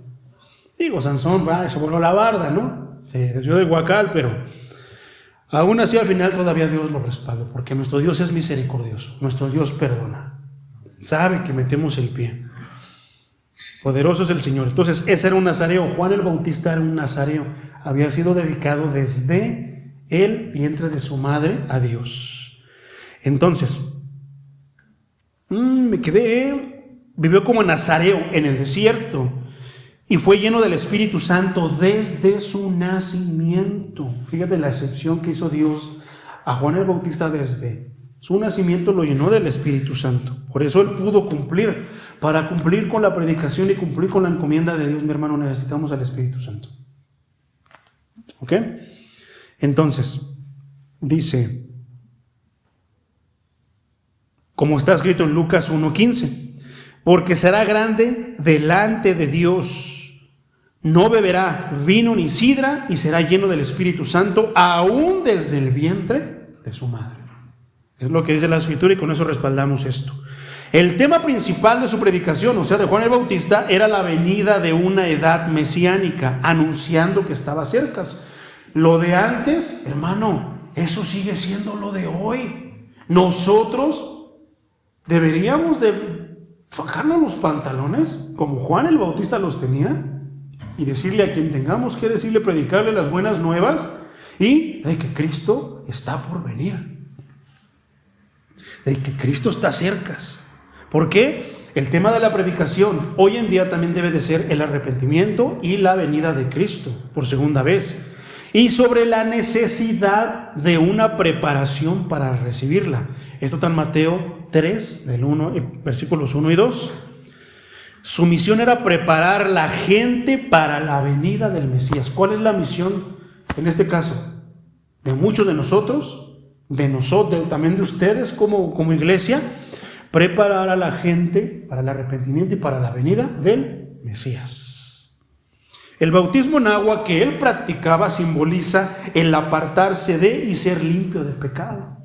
Digo, Sansón se voló la barda, ¿no? Se desvió del huacal, pero aún así al final todavía Dios lo respalda, porque nuestro Dios es misericordioso, nuestro Dios perdona, sabe que metemos el pie. Poderoso es el Señor. Entonces ese era un nazareo. Juan el Bautista era un nazareo. Había sido dedicado desde el vientre de su madre a Dios. Entonces, vivió como nazareo en el desierto y fue lleno del Espíritu Santo desde su nacimiento. Fíjate la excepción que hizo Dios a Juan el Bautista: desde su nacimiento lo llenó del Espíritu Santo. Por eso él pudo cumplir. Para cumplir con la predicación y cumplir con la encomienda de Dios, mi hermano, necesitamos al Espíritu Santo. ¿Ok? Entonces, dice, como está escrito en Lucas 1:15, porque será grande delante de Dios, no beberá vino ni sidra y será lleno del Espíritu Santo aún desde el vientre de su madre. Es lo que dice la Escritura y con eso respaldamos esto. El tema principal de su predicación, o sea, de Juan el Bautista, era la venida de una edad mesiánica, anunciando que estaba cerca. Lo de antes, hermano, eso sigue siendo lo de hoy. Nosotros deberíamos de bajarnos los pantalones, como Juan el Bautista los tenía, y decirle a quien tengamos que decirle, predicarle las buenas nuevas, y de que Cristo está por venir, de que Cristo está cerca. ¿Por qué? El tema de la predicación hoy en día también debe de ser el arrepentimiento y la venida de Cristo por segunda vez, y sobre la necesidad de una preparación para recibirla. Esto está en Mateo 3, versículos 1 y 2. Su misión era preparar la gente para la venida del Mesías. ¿Cuál es la misión en este caso? De muchos de nosotros, también de ustedes como iglesia, preparar a la gente para el arrepentimiento y para la venida del Mesías. El bautismo en agua que él practicaba simboliza el apartarse de y ser limpio de pecado.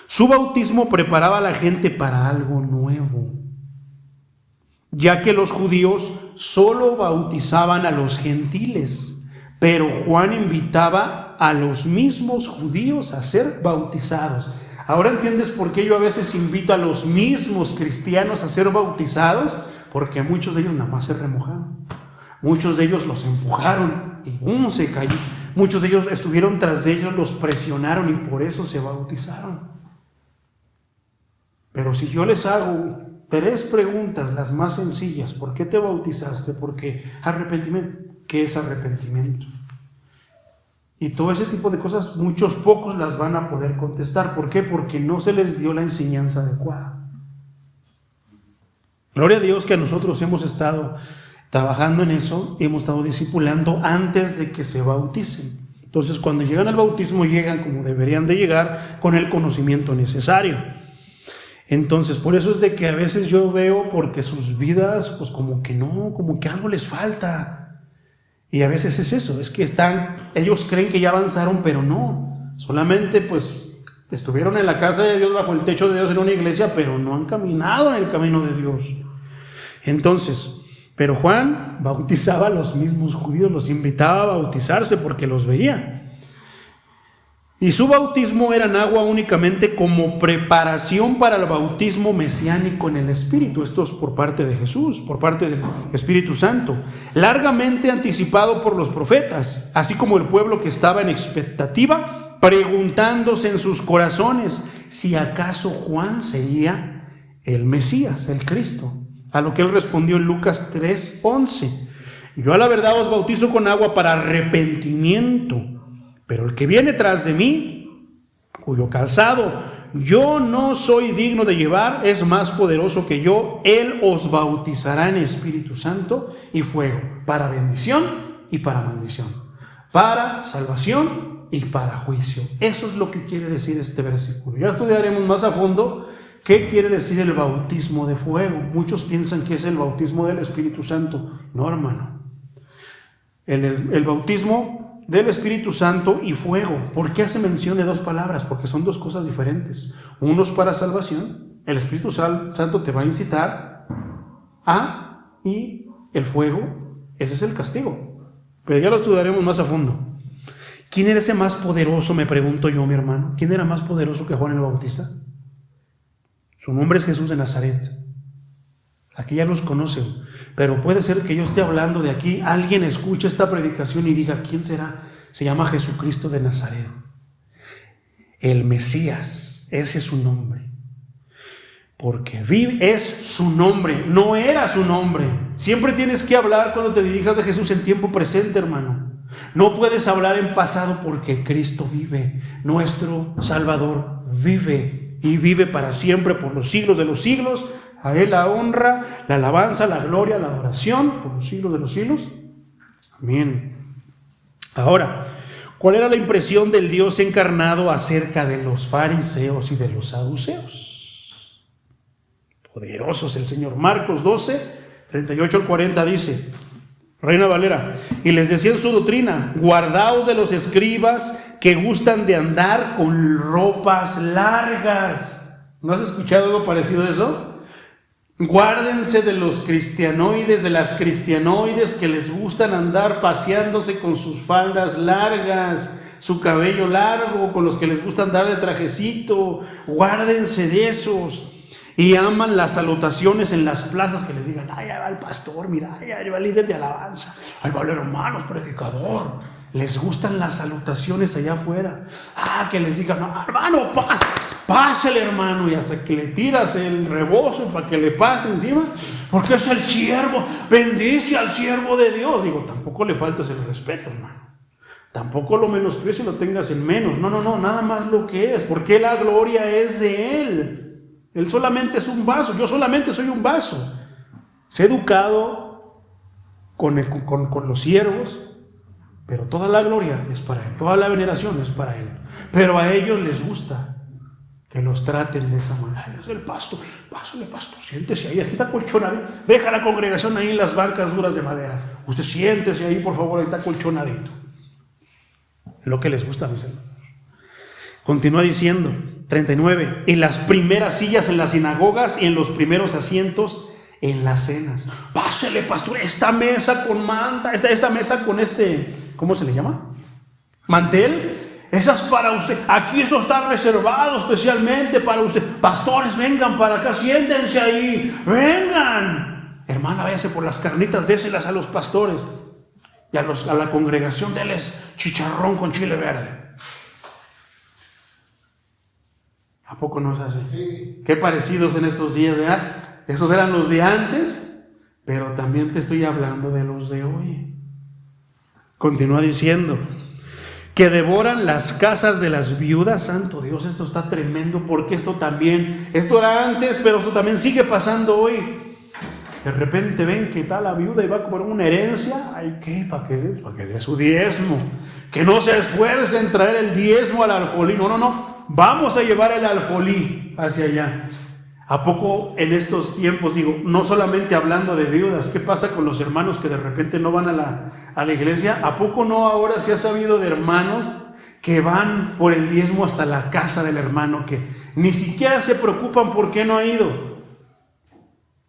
Su bautismo preparaba a la gente para algo nuevo, ya que los judíos solo bautizaban a los gentiles, pero Juan invitaba a los mismos judíos a ser bautizados. Ahora entiendes por qué yo a veces invito a los mismos cristianos a ser bautizados, porque muchos de ellos nada más se remojaron, muchos de ellos los empujaron y se cayó, muchos de ellos estuvieron tras de ellos, los presionaron y por eso se bautizaron. Pero si yo les hago 3 preguntas, las más sencillas: ¿por qué te bautizaste? Porque arrepentimiento. ¿Qué es arrepentimiento? Y todo ese tipo de cosas, pocos las van a poder contestar. ¿Por qué? Porque no se les dio la enseñanza adecuada. Gloria a Dios que nosotros hemos estado trabajando en eso y hemos estado discipulando antes de que se bauticen. Entonces, cuando llegan al bautismo, llegan como deberían de llegar, con el conocimiento necesario. Entonces, por eso es de que a veces yo veo, porque sus vidas, pues como que no, como que algo les falta. Y a veces es eso, es que ellos creen que ya avanzaron, pero no. Solamente pues estuvieron en la casa de Dios, bajo el techo de Dios en una iglesia, pero no han caminado en el camino de Dios. Entonces, pero Juan bautizaba a los mismos judíos, los invitaba a bautizarse porque los veía. Y su bautismo era en agua únicamente como preparación para el bautismo mesiánico en el Espíritu. Esto es por parte de Jesús, por parte del Espíritu Santo, largamente anticipado por los profetas, así como el pueblo que estaba en expectativa, preguntándose en sus corazones si acaso Juan sería el Mesías, el Cristo. A lo que él respondió en Lucas 3:11: yo a la verdad os bautizo con agua para arrepentimiento, pero el que viene tras de mí, cuyo calzado yo no soy digno de llevar, es más poderoso que yo. Él os bautizará en Espíritu Santo y fuego, para bendición y para maldición, para salvación y para juicio. Eso es lo que quiere decir este versículo. Ya estudiaremos más a fondo qué quiere decir el bautismo de fuego. Muchos piensan que es el bautismo del Espíritu Santo. No, hermano. El bautismo del Espíritu Santo y fuego. ¿Por qué hace mención de 2 palabras? Porque son 2 cosas diferentes. Uno es para salvación. El Espíritu Santo te va a incitar y el fuego, ese es el castigo. Pero ya lo estudiaremos más a fondo. ¿Quién era ese más poderoso? Me pregunto yo, mi hermano. ¿Quién era más poderoso que Juan el Bautista? Su nombre es Jesús de Nazaret. Aquí ya los conocen, pero puede ser que yo esté hablando de aquí, alguien escuche esta predicación y diga: ¿quién será? Se llama Jesucristo de Nazaret, el Mesías. Ese es su nombre, porque es su nombre, no era su nombre. Siempre tienes que hablar cuando te dirijas a Jesús en tiempo presente, hermano. No puedes hablar en pasado, porque Cristo vive, nuestro Salvador vive y vive para siempre, por los siglos de los siglos. A Él la honra, la alabanza, la gloria, la adoración, por los siglos de los siglos. Amén. Ahora, ¿cuál era la impresión del Dios encarnado acerca de los fariseos y de los saduceos? Poderosos el Señor. Marcos 12, 38 al 40 dice, Reina Valera: y les decía en su doctrina: guardaos de los escribas que gustan de andar con ropas largas. ¿No has escuchado algo parecido a eso? Guárdense de los cristianoides, de las cristianoides que les gustan andar paseándose con sus faldas largas, su cabello largo, con los que les gusta andar de trajecito. Guárdense de esos. Y aman las salutaciones en las plazas, que les digan: ay, ahí va el pastor, mira, ahí va el líder de alabanza, ahí va el hermano predicador. Les gustan las salutaciones allá afuera. Que les digan: no, hermano, pásale, hermano, y hasta que le tiras el rebozo para que le pase encima, porque es el siervo, bendice al siervo de Dios. Digo, tampoco le faltas el respeto, hermano. Tampoco lo menosprecies y lo tengas en menos. No, nada más lo que es, porque la gloria es de Él. Él solamente es un vaso, yo solamente soy un vaso. sé educado con los siervos, pero toda la gloria es para Él, toda la veneración es para Él. Pero a ellos les gusta que los traten de esa manera. Es el pastor, pásale pastor, siéntese ahí, aquí está colchonadito. Deja la congregación ahí en las bancas duras de madera. Usted siéntese ahí, por favor, ahí está colchonadito. Lo que les gusta, mis hermanos. Continúa diciendo, 39, en las primeras sillas en las sinagogas y en los primeros asientos en las cenas. Pásele, pastor, esta mesa con manta, esta mesa con ¿cómo se le llama? Mantel. Esas para usted. Aquí esto está reservado especialmente para usted. Pastores, vengan para acá, siéntense ahí. Vengan. Hermana, váyase por las carnitas, déselas a los pastores. Y a la congregación, déles chicharrón con chile verde. ¿A poco no es así? Sí. Qué parecidos en estos días, ¿verdad? Esos eran los de antes, pero también te estoy hablando de los de hoy. Continúa diciendo que devoran las casas de las viudas. Santo Dios, esto está tremendo, porque esto era antes, pero esto también sigue pasando hoy. De repente ven que está la viuda y va a comer una herencia. ¿Ay qué? ¿Para qué? Para que dé su diezmo. Que no se esfuerce en traer el diezmo al alfolí. No. Vamos a llevar el alfolí hacia allá. ¿A poco en estos tiempos, no solamente hablando de viudas, qué pasa con los hermanos que de repente no van a la iglesia? ¿A poco no ahora se ha sabido de hermanos que van por el diezmo hasta la casa del hermano, que ni siquiera se preocupan por qué no ha ido?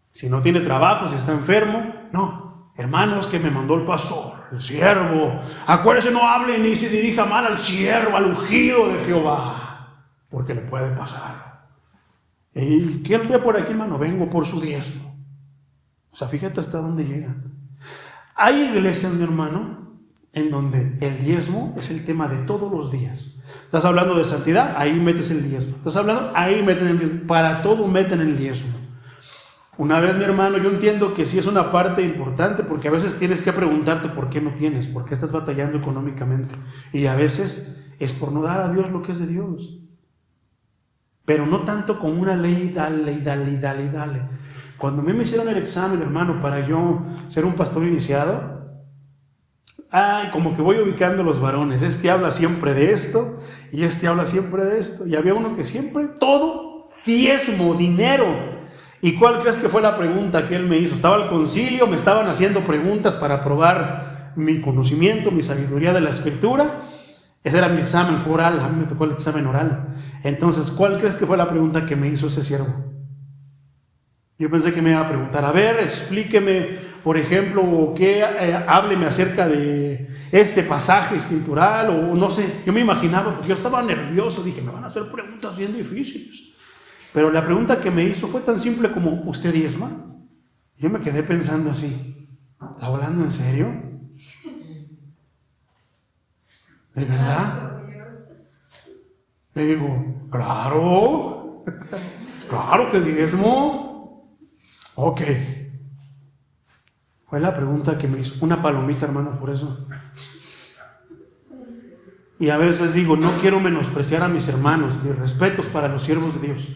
Si no tiene trabajo, si está enfermo, no. Hermanos, que me mandó el pastor, el siervo. Acuérdese, no hable ni se dirija mal al siervo, al ungido de Jehová, porque le puede pasar. ¿Y quién trae por aquí, hermano? Vengo por su diezmo. O sea, fíjate hasta dónde llegan. Hay iglesias, mi hermano, en donde el diezmo es el tema de todos los días. Estás hablando de santidad, ahí metes el diezmo. Estás hablando, ahí meten el diezmo. Para todo meten el diezmo. Una vez, mi hermano, yo entiendo que sí es una parte importante, porque a veces tienes que preguntarte por qué no tienes, por qué estás batallando económicamente. Y a veces es por no dar a Dios lo que es de Dios. Pero no tanto como una ley, dale. Cuando a mí me hicieron el examen, hermano, para yo ser un pastor iniciado, como que voy ubicando los varones. Este habla siempre de esto y este habla siempre de esto. Y había uno que siempre, todo, diezmo, dinero. ¿Y cuál crees que fue la pregunta que él me hizo? Estaba al concilio, me estaban haciendo preguntas para probar mi conocimiento, mi sabiduría de la escritura. Ese era mi examen, fue oral, a mí me tocó el examen oral. Entonces, ¿cuál crees que fue la pregunta que me hizo ese siervo? Yo pensé que me iba a preguntar, a ver, explíqueme, por ejemplo, hábleme acerca de este pasaje escritural, o no sé. Yo me imaginaba, porque yo estaba nervioso, dije, me van a hacer preguntas bien difíciles. Pero la pregunta que me hizo fue tan simple como, ¿usted diezma? Yo me quedé pensando así, ¿está hablando en serio? ¿De verdad? Le digo, claro que diezmo. Ok. Fue la pregunta que me hizo. Una palomita, hermano, por eso. Y a veces digo, no quiero menospreciar a mis hermanos, mis respetos para los siervos de Dios.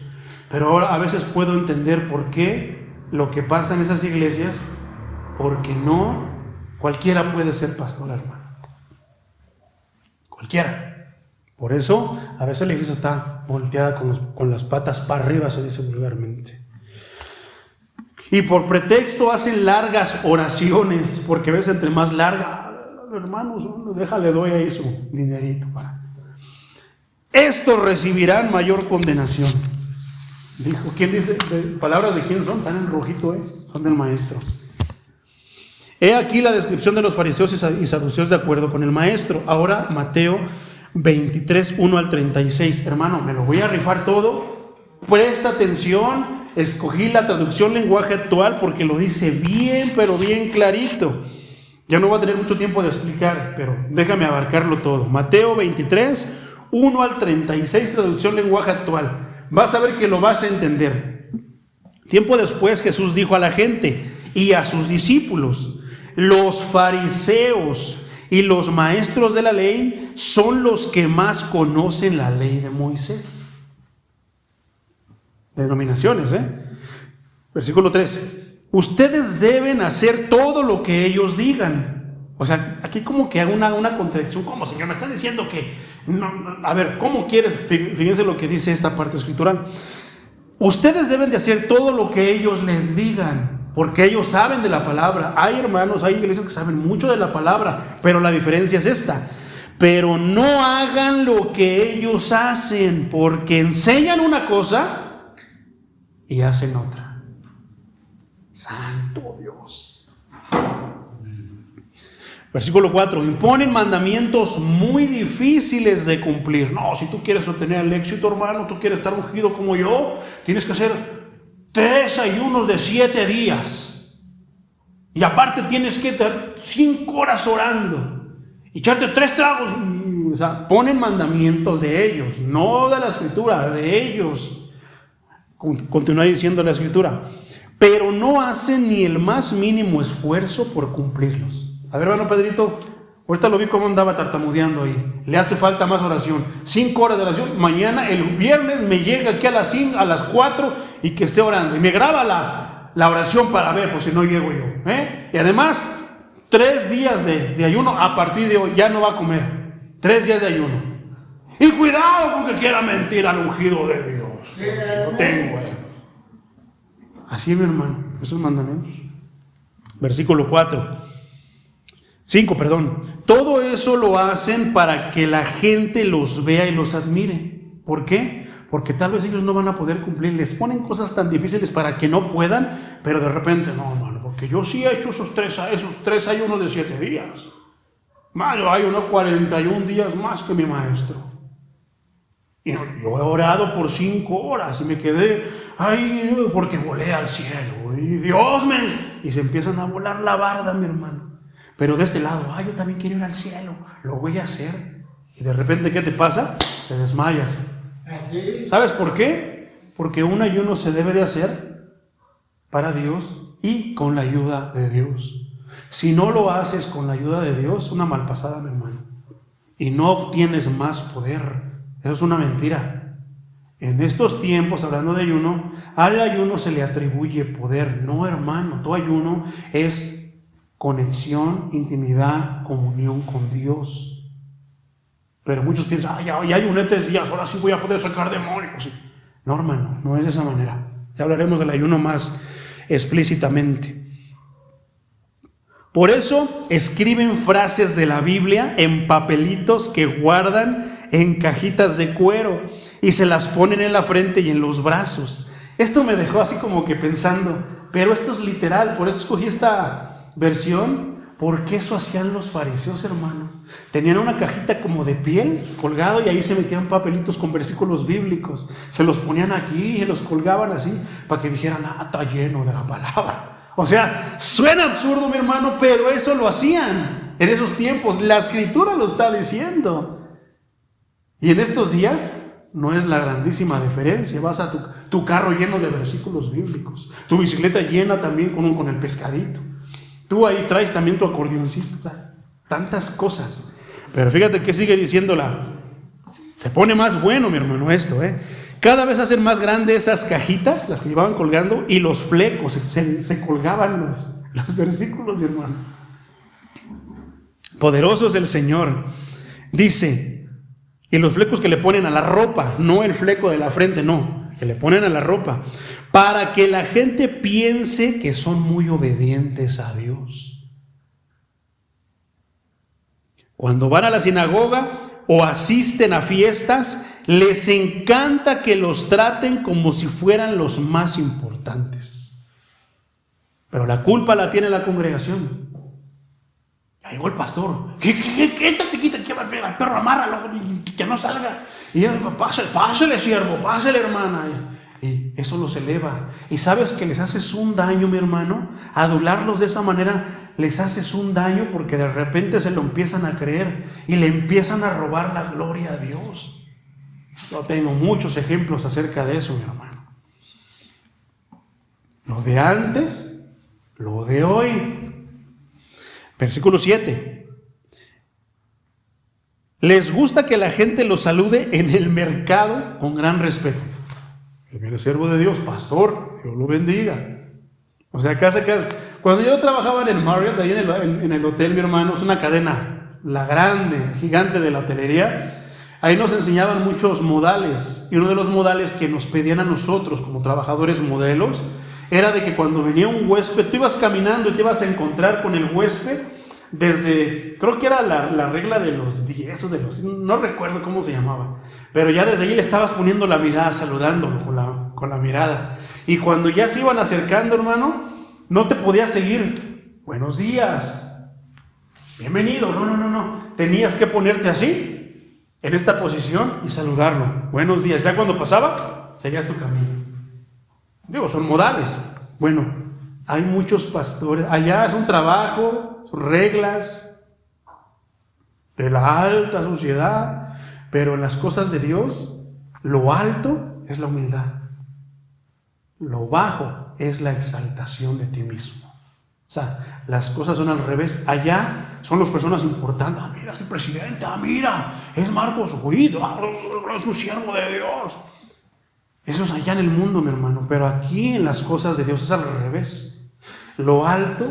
Pero ahora a veces puedo entender por qué lo que pasa en esas iglesias, porque no cualquiera puede ser pastor, hermano. Cualquiera. Por eso, a veces la iglesia está volteada con las patas para arriba, se dice vulgarmente. Y por pretexto hacen largas oraciones, porque a veces entre más larga, hermanos, déjale, doy ahí su dinerito para. Estos recibirán mayor condenación. Dijo, ¿quién dice? ¿Palabras de quién son? Están en rojito, son del maestro. He aquí la descripción de los fariseos y saduceos de acuerdo con el maestro. Ahora Mateo 23, 1 al 36. Hermano, me lo voy a rifar todo. Presta atención. Escogí la traducción lenguaje actual porque lo dice bien, pero bien clarito. Ya no voy a tener mucho tiempo de explicar, pero déjame abarcarlo todo. Mateo 23, 1 al 36, traducción lenguaje actual. Vas a ver que lo vas a entender. Tiempo después Jesús dijo a la gente y a sus discípulos: los fariseos y los maestros de la ley son los que más conocen la ley de Moisés. Denominaciones, Versículo 13. ustedes deben hacer todo lo que ellos digan. O sea, aquí como que hago una contradicción. ¿Cómo, Señor? Me estás diciendo que... a ver, ¿cómo quieres? Fíjense lo que dice esta parte escritural. Ustedes deben de hacer todo lo que ellos les digan, porque ellos saben de la palabra. Hay hermanos, hay iglesias que saben mucho de la palabra, pero la diferencia es esta. Pero no hagan lo que ellos hacen, porque enseñan una cosa y hacen otra. Santo Dios. Versículo 4. Imponen mandamientos muy difíciles de cumplir. No, si tú quieres obtener el éxito, hermano, tú quieres estar ungido como yo, tienes que hacer 3 ayunos de 7 días. Y aparte tienes que estar 5 horas orando. Y echarte 3 tragos. O sea, ponen mandamientos de ellos, no de la escritura, de ellos. Continúa diciendo la escritura. Pero no hacen ni el más mínimo esfuerzo por cumplirlos. A ver, hermano Pedrito, ahorita lo vi cómo andaba tartamudeando ahí. Le hace falta más oración. 5 horas de oración. Mañana, el viernes, me llega aquí a las 4 y que esté orando. Y me graba la oración para ver, por si no llego yo. Y además, 3 días de ayuno. A partir de hoy ya no va a comer. 3 días de ayuno. Y cuidado con que quiera mentir al ungido de Dios. Lo tengo, Así es, mi hermano, esos mandamientos. Versículo 5, perdón. Todo eso lo hacen para que la gente los vea y los admire. ¿Por qué? Porque tal vez ellos no van a poder cumplir. Les ponen cosas tan difíciles para que no puedan, pero de repente, no, hermano, porque yo sí he hecho esos 3 ayunos de 7 días. Yo ayuno 41 días más que mi maestro. Y yo he orado por 5 horas y me quedé, porque volé al cielo. Y Dios me... Y se empiezan a volar la barda, mi hermano. Pero de este lado, yo también quiero ir al cielo, lo voy a hacer. Y de repente, ¿qué te pasa? Te desmayas. ¿Sabes por qué? Porque un ayuno se debe de hacer para Dios y con la ayuda de Dios. Si no lo haces con la ayuda de Dios, una malpasada, mi hermano. Y no obtienes más poder. Eso es una mentira. En estos tiempos, hablando de ayuno, al ayuno se le atribuye poder. No, hermano, tu ayuno es conexión, intimidad, comunión con Dios. Pero muchos piensan, ya ayuné 3 días, ahora sí voy a poder sacar demonios. No, hermano, no es de esa manera. Ya hablaremos del ayuno más explícitamente. Por eso escriben frases de la Biblia en papelitos que guardan en cajitas de cuero y se las ponen en la frente y en los brazos. Esto me dejó así como que pensando, pero esto es literal, por eso escogí esta versión, porque eso hacían los fariseos, hermano. Tenían una cajita como de piel colgado y ahí se metían papelitos con versículos bíblicos. Se los ponían aquí y los colgaban así para que dijeran, está lleno de la palabra. O sea, suena absurdo, mi hermano, pero eso lo hacían en esos tiempos. La escritura lo está diciendo. Y en estos días no es la grandísima diferencia. Vas a tu carro lleno de versículos bíblicos, tu bicicleta llena también con el pescadito. Tú ahí traes también tu acordeoncito, o sea, tantas cosas. Pero fíjate que sigue diciéndola. Se pone más bueno, mi hermano, esto, Cada vez hacen más grandes esas cajitas, las que llevaban colgando, y los flecos, se colgaban los versículos, mi hermano. Poderoso es el Señor. Dice, y los flecos que le ponen a la ropa, no el fleco de la frente, no, que le ponen a la ropa, para que la gente piense que son muy obedientes a Dios. Cuando van a la sinagoga o asisten a fiestas, les encanta que los traten como si fueran los más importantes. Pero la culpa la tiene la congregación. Ya llegó el pastor. ¿Qué te quita? El perro, amárralo, que no salga. Y pásale, siervo, pásale, hermana. Y eso los eleva. Y sabes que les haces un daño, mi hermano. Adularlos de esa manera, les haces un daño porque de repente se lo empiezan a creer y le empiezan a robar la gloria a Dios. Yo tengo muchos ejemplos acerca de eso, mi hermano. Lo de antes, lo de hoy. Versículo 7. Les gusta que la gente los salude en el mercado con gran respeto. El siervo de Dios, pastor, Dios lo bendiga. O sea, casa. Cuando yo trabajaba en el Marriott, ahí en el hotel, mi hermano, es una cadena, la grande, gigante de la hotelería. Ahí nos enseñaban muchos modales. Y uno de los modales que nos pedían a nosotros como trabajadores modelos era de que cuando venía un huésped, tú ibas caminando y te ibas a encontrar con el huésped desde, creo que era la regla de los 10 o de los, no recuerdo cómo se llamaba, pero ya desde allí le estabas poniendo la mirada, saludándolo con la mirada. Y cuando ya se iban acercando, hermano, no te podías seguir. Buenos días, bienvenido. No. Tenías que ponerte así, en esta posición, y saludarlo. Buenos días. Ya cuando pasaba, seguías tu camino. Digo, son modales. Bueno, hay muchos pastores. Allá es un trabajo, son reglas de la alta sociedad, pero en las cosas de Dios, lo alto es la humildad. Lo bajo es la exaltación de ti mismo. O sea, las cosas son al revés. Allá son las personas importantes. Ah, mira, es el presidente. Ah, mira, es Marcos Huido. Ah, es un siervo de Dios. Eso es allá en el mundo, mi hermano. Pero aquí en las cosas de Dios es al revés. Lo alto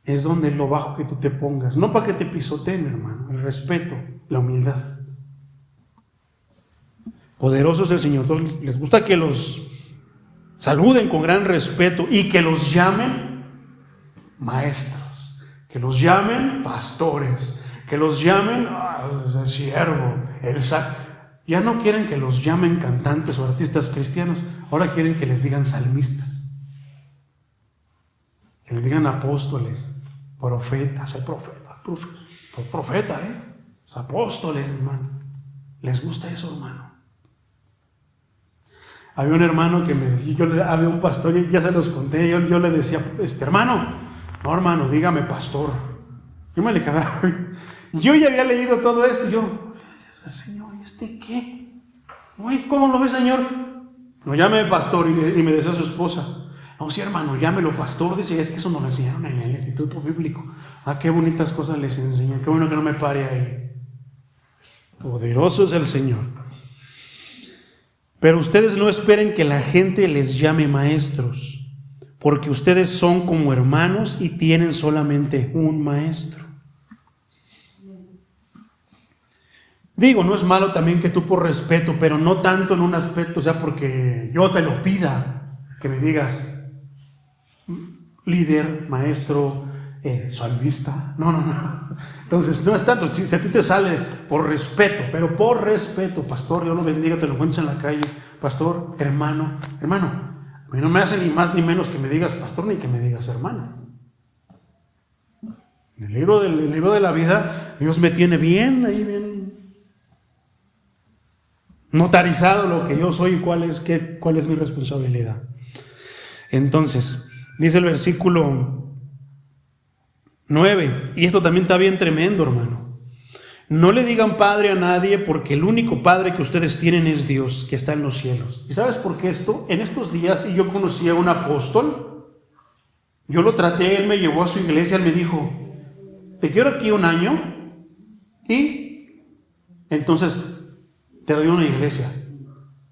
es donde lo bajo que tú te pongas. No para que te pisoteen, mi hermano. El respeto, la humildad. Poderoso es el Señor. Entonces, les gusta que los saluden con gran respeto y que los llamen maestros, que los llamen pastores, que los llamen siervo, ya no quieren que los llamen cantantes o artistas cristianos, ahora quieren que les digan salmistas, que les digan apóstoles, profetas. Soy profeta, Los apóstoles, hermano. ¿Les gusta eso, hermano? Había un hermano que me decía, había un pastor, y ya se los conté, yo le decía, hermano, no, hermano, dígame pastor. Yo me le quedaba, yo ya había leído todo esto, y yo, Señor, ¿y qué? ¿Cómo lo ve, Señor? No, llámeme pastor, y me decía su esposa, no, sí, hermano, llámelo pastor. Dice, es que eso nos lo enseñaron en el Instituto Bíblico. Ah, qué bonitas cosas les enseñan, qué bueno que no me pare ahí. Poderoso es el Señor. Pero ustedes no esperen que la gente les llame maestros, porque ustedes son como hermanos y tienen solamente un maestro. Digo, no es malo también que tú por respeto, pero no tanto en un aspecto, o sea, porque yo te lo pida, que me digas líder, maestro, salmista. No. Entonces, no es tanto, si a ti te sale por respeto, pero por respeto, pastor, Dios lo bendiga, te lo encuentras en la calle, pastor, hermano, a mí no me hace ni más ni menos que me digas pastor ni que me digas hermano. En el libro de la vida, Dios me tiene bien notarizado lo que yo soy y cuál es mi responsabilidad. Entonces, dice el versículo 9, y esto también está bien tremendo, hermano. No le digan padre a nadie, porque el único padre que ustedes tienen es Dios, que está en los cielos. ¿Y sabes por qué esto? En estos días, y yo conocí a un apóstol, yo lo traté, él me llevó a su iglesia, él me dijo, te quiero aquí un año, y entonces te doy una iglesia.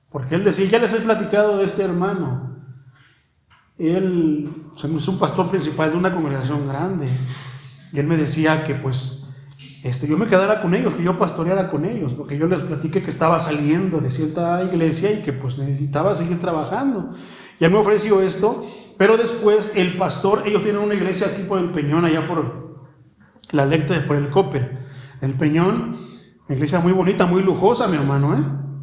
Porque él decía, ya les he platicado de este hermano. Él es un pastor principal de una congregación grande. Y él me decía que pues yo me quedara con ellos, que yo pastoreara con ellos, porque yo les platiqué que estaba saliendo de cierta iglesia y que pues necesitaba seguir trabajando. Y él me ofreció esto, pero después el pastor, ellos tienen una iglesia aquí por el Peñón, allá por la Lecta, por el Coppel. El Peñón, una iglesia muy bonita, muy lujosa, mi hermano,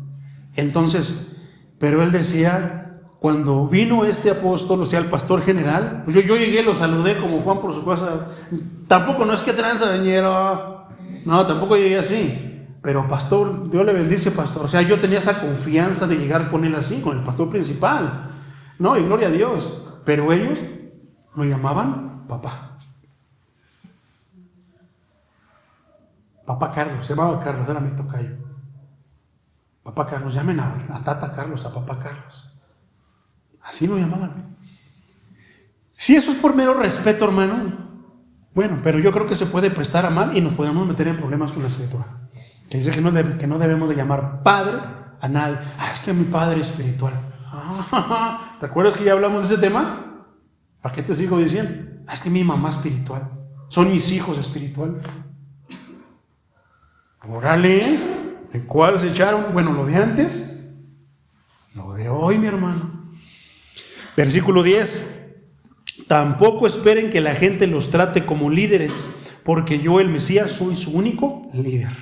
Entonces, pero él decía, cuando vino este apóstol, o sea, el pastor general, pues yo llegué, lo saludé como Juan por su casa. Tampoco no es que tranza, señor. No, tampoco llegué así. Pero pastor, Dios le bendice, pastor. O sea, yo tenía esa confianza de llegar con él así, con el pastor principal. No, y gloria a Dios. Pero ellos me llamaban papá. Papá Carlos, se llamaba Carlos, era mi tocayo. Papá Carlos, llamen a Tata Carlos, a papá Carlos. Así lo llamaban. Si eso es por mero respeto, hermano, bueno, pero yo creo que se puede prestar a mal y nos podemos meter en problemas con la Escritura. Que dice que no debemos de llamar padre a nadie. Es que mi padre espiritual. ¿Te acuerdas que ya hablamos de ese tema? ¿Para qué te sigo diciendo? Es que mi mamá espiritual, son mis hijos espirituales. Órale, ¿de cuál se echaron? Bueno, lo de antes, lo de hoy, mi hermano. Versículo 10. Tampoco esperen que la gente los trate como líderes, porque yo, el Mesías, soy su único líder.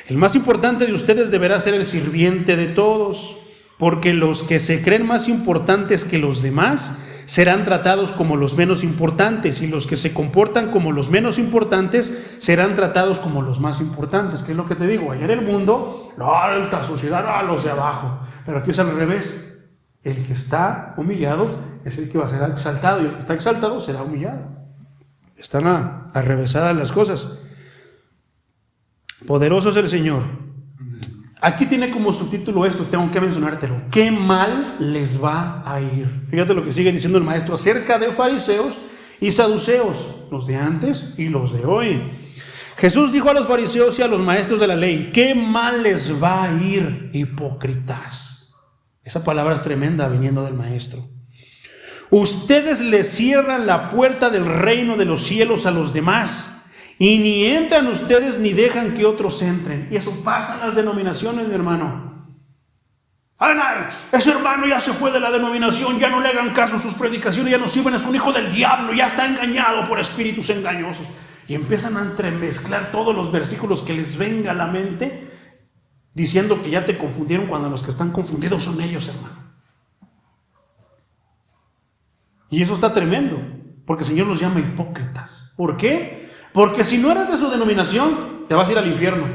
El más importante de ustedes deberá ser el sirviente de todos, porque los que se creen más importantes que los demás serán tratados como los menos importantes, y los que se comportan como los menos importantes serán tratados como los más importantes. ¿Qué es lo que te digo? Allá en el mundo, la alta sociedad, los de abajo. Pero aquí es al revés. El que está humillado es el que va a ser exaltado, y el que está exaltado será humillado. Están arrevesadas las cosas. Poderoso es el Señor. Aquí tiene como subtítulo esto, tengo que mencionártelo. ¿Qué mal les va a ir? Fíjate lo que sigue diciendo el maestro acerca de fariseos y saduceos, los de antes y los de hoy. Jesús dijo a los fariseos y a los maestros de la ley: ¿qué mal les va a ir, hipócritas? Esa palabra es tremenda viniendo del maestro. Ustedes le cierran la puerta del reino de los cielos a los demás, y ni entran ustedes ni dejan que otros entren. Y eso pasa en las denominaciones, mi hermano. Ay, ese hermano ya se fue de la denominación, ya no le hagan caso a sus predicaciones, ya no sirven, es un hijo del diablo, ya está engañado por espíritus engañosos. Y empiezan a entremezclar todos los versículos que les venga a la mente, diciendo que ya te confundieron, cuando los que están confundidos son ellos, hermano. Y eso está tremendo, porque el Señor los llama hipócritas. ¿Por qué? Porque si no eres de su denominación, te vas a ir al infierno.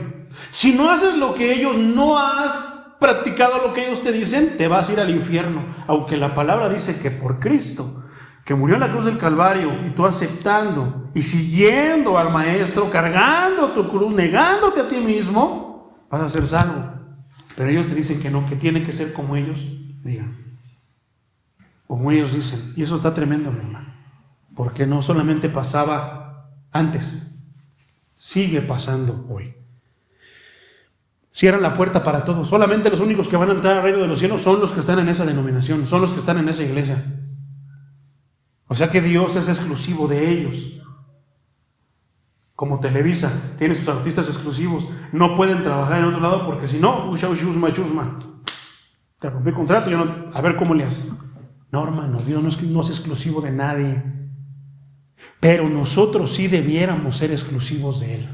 Si no haces lo que ellos, no has practicado lo que ellos te dicen, te vas a ir al infierno. Aunque la palabra dice que por Cristo, que murió en la cruz del Calvario, y tú aceptando y siguiendo al Maestro, cargando tu cruz, negándote a ti mismo, vas a ser salvo. Pero ellos te dicen que no, que tiene que ser como ellos digan, como ellos dicen. Y eso está tremendo, mi hermano, porque no solamente pasaba antes, sigue pasando hoy. Cierran la puerta para todos. Solamente los únicos que van a entrar al reino de los cielos son los que están en esa denominación, son los que están en esa iglesia. O sea que Dios es exclusivo de ellos. Como Televisa tiene sus artistas exclusivos, no pueden trabajar en otro lado, porque si no, chusma, te rompí el contrato, yo no, a ver cómo le haces. No, hermano, Dios no es exclusivo de nadie. Pero nosotros sí debiéramos ser exclusivos de Él.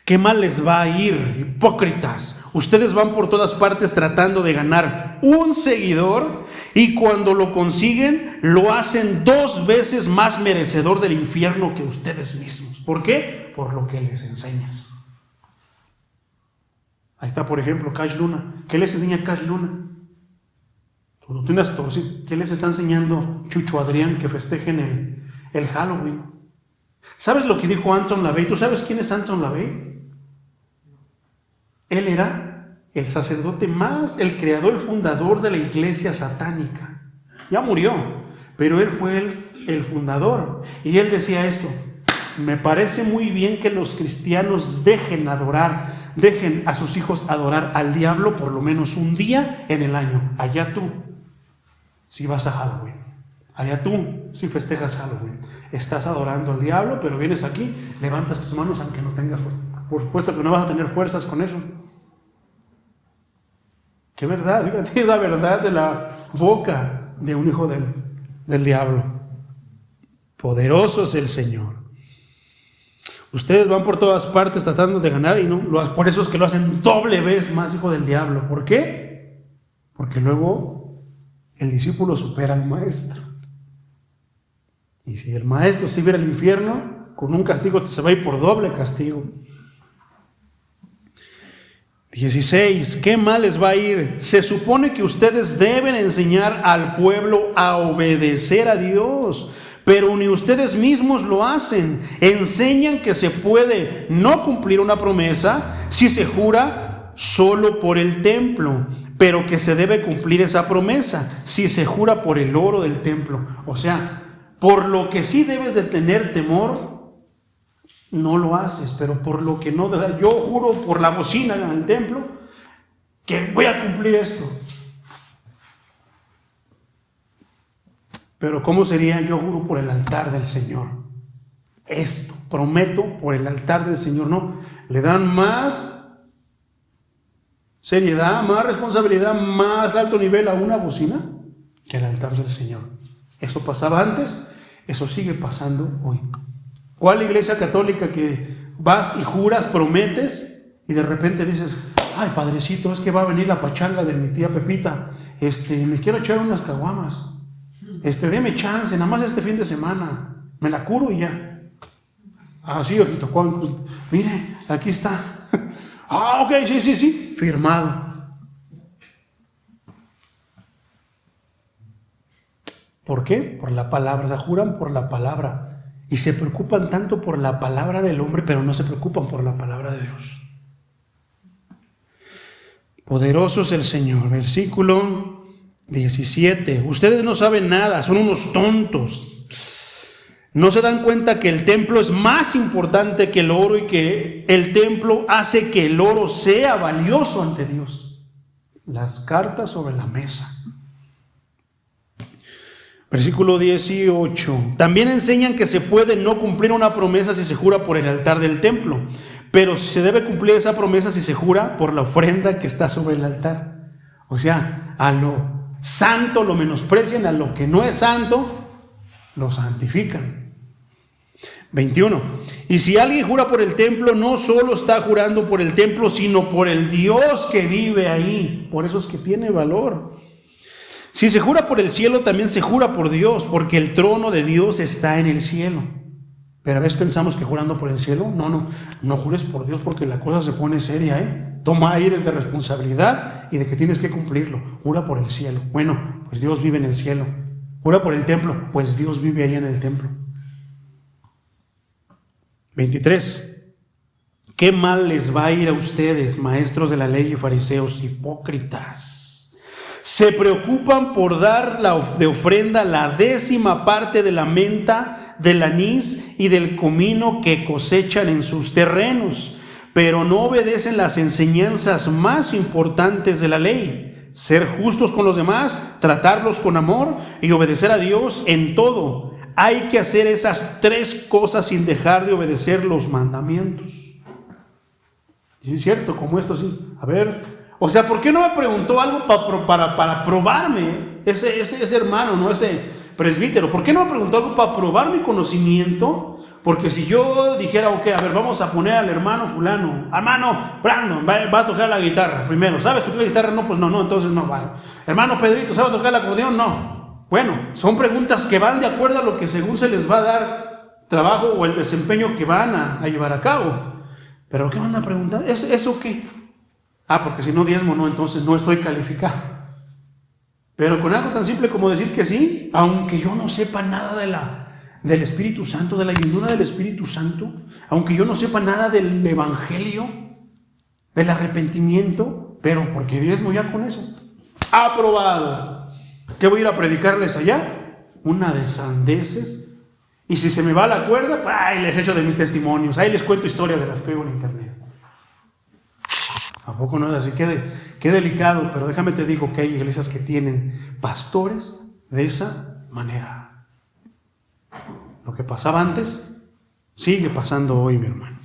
¿Qué mal les va a ir, hipócritas? Ustedes van por todas partes tratando de ganar un seguidor, y cuando lo consiguen, lo hacen 2 veces más merecedor del infierno que ustedes mismos. ¿Por qué? Por lo que les enseñas. Ahí está, por ejemplo, Cash Luna. ¿Qué les enseña Cash Luna? ¿Qué les está enseñando Chucho Adrián que festejen el Halloween? ¿Sabes lo que dijo Anton LaVey? ¿Tú sabes quién es Anton LaVey? Él era el sacerdote el creador, el fundador de la iglesia satánica. Ya murió, pero él fue el fundador. Y él decía esto: me parece muy bien que los cristianos dejen a sus hijos adorar al diablo por lo menos un día en el año. Allá tú, si vas a Halloween. Allá tú, si festejas Halloween. Estás adorando al diablo, pero vienes aquí, levantas tus manos aunque no tengas fuerza. Por supuesto que no vas a tener fuerzas con eso. ¡Qué verdad! Fíjate, es la verdad de la boca de un hijo del diablo. Poderoso es el Señor. Ustedes van por todas partes tratando de ganar, y no, por eso es que lo hacen doble vez más hijo del diablo. ¿Por qué? Porque luego el discípulo supera al maestro. Y si el maestro se va al infierno, con un castigo se va a ir por doble castigo. 16. ¿Qué mal les va a ir? Se supone que ustedes deben enseñar al pueblo a obedecer a Dios, pero ni ustedes mismos lo hacen. Enseñan que se puede no cumplir una promesa si se jura solo por el templo, pero que se debe cumplir esa promesa si se jura por el oro del templo. O sea, por lo que sí debes de tener temor, no lo haces, pero por lo que no, yo juro por la bocina en el templo que voy a cumplir esto. Pero ¿cómo sería? Yo juro por el altar del Señor. Esto, prometo por el altar del Señor. No, le dan más seriedad, más responsabilidad, más alto nivel a una bocina que al altar del Señor. Eso pasaba antes, eso sigue pasando hoy. ¿Cuál iglesia católica que vas y juras, prometes y de repente dices, ay, padrecito, es que va a venir la pachanga de mi tía Pepita, me quiero echar unas caguamas, deme chance, nada más este fin de semana, me la curo y ya. Ah, sí, ojito, pues, mire, aquí está. Ah, ok, sí, firmado. ¿Por qué? Por la palabra, se juran por la palabra. Y se preocupan tanto por la palabra del hombre, pero no se preocupan por la palabra de Dios. Poderoso es el Señor. Versículo 17. Ustedes no saben nada, son unos tontos. No se dan cuenta que el templo es más importante que el oro y que el templo hace que el oro sea valioso ante Dios. Las cartas sobre la mesa. Versículo 18. También enseñan que se puede no cumplir una promesa si se jura por el altar del templo, pero se debe cumplir esa promesa si se jura por la ofrenda que está sobre el altar. O sea, a lo santo lo menosprecian, a lo que no es santo lo santifican. 21. Y si alguien jura por el templo, no solo está jurando por el templo, sino por el Dios que vive ahí. Por eso es que tiene valor. Si se jura por el cielo, también se jura por Dios, porque el trono de Dios está en el cielo. Pero a veces pensamos que jurando por el cielo, no jures por Dios porque la cosa se pone seria, Toma aires de responsabilidad y de que tienes que cumplirlo. Jura por el cielo. Bueno, pues Dios vive en el cielo. Jura por el templo, pues Dios vive ahí en el templo. 23. ¿Qué mal les va a ir a ustedes, maestros de la ley y fariseos hipócritas? Se preocupan por dar de ofrenda la 10ª parte de la menta, del anís y del comino que cosechan en sus terrenos, pero no obedecen las enseñanzas más importantes de la ley: ser justos con los demás, tratarlos con amor y obedecer a Dios en todo. Hay que hacer esas 3 cosas sin dejar de obedecer los mandamientos. Y es cierto, como esto sí. A ver, o sea, ¿por qué no me preguntó algo para probarme? Ese hermano, no ese presbítero, ¿por qué no me preguntó algo para probar mi conocimiento? Porque si yo dijera, ok, a ver, vamos a poner al hermano fulano, hermano Brandon, va a tocar la guitarra primero. ¿Sabes tocar la guitarra? No, pues no, entonces no va. Hermano Pedrito, ¿sabes tocar el acordeón? No. Bueno, son preguntas que van de acuerdo a lo que según se les va a dar trabajo o el desempeño que van a llevar a cabo. Pero ¿qué van a preguntar? ¿Eso qué? Porque si no diezmo, no, entonces no estoy calificado. Pero con algo tan simple como decir que sí, aunque yo no sepa nada del Espíritu Santo, de la llenura del Espíritu Santo, aunque yo no sepa nada del Evangelio, del arrepentimiento, pero porque diezmo ya con eso. Aprobado. ¿Qué voy a ir a predicarles allá? Una de sandeces. Y si se me va la cuerda, pues ahí les echo de mis testimonios, ahí les cuento historias de las que veo en internet. ¿A poco no es así? Qué delicado, pero déjame te digo que hay iglesias que tienen pastores de esa manera. Lo que pasaba antes sigue pasando hoy, mi hermano.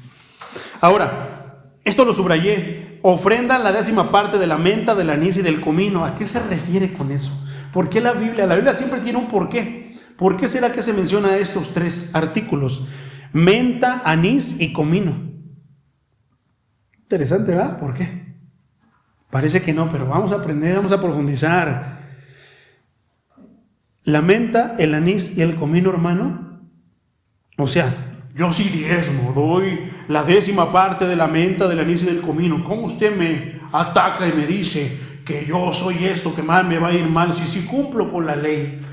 Ahora, esto lo subrayé. Ofrendan la 10ª parte de la menta, del anís y del comino. ¿A qué se refiere con eso? ¿Por qué la Biblia? La Biblia siempre tiene un porqué. ¿Por qué será que se menciona estos 3 artículos? Menta, anís y comino. Interesante, ¿verdad? ¿Por qué? Parece que no, pero vamos a aprender, vamos a profundizar. La menta, el anís y el comino, hermano. O sea, yo sí diezmo, doy la 10ª parte de la menta, del anís y del comino. ¿Cómo usted me ataca y me dice que yo soy esto, que mal me va a ir mal, si cumplo con la ley?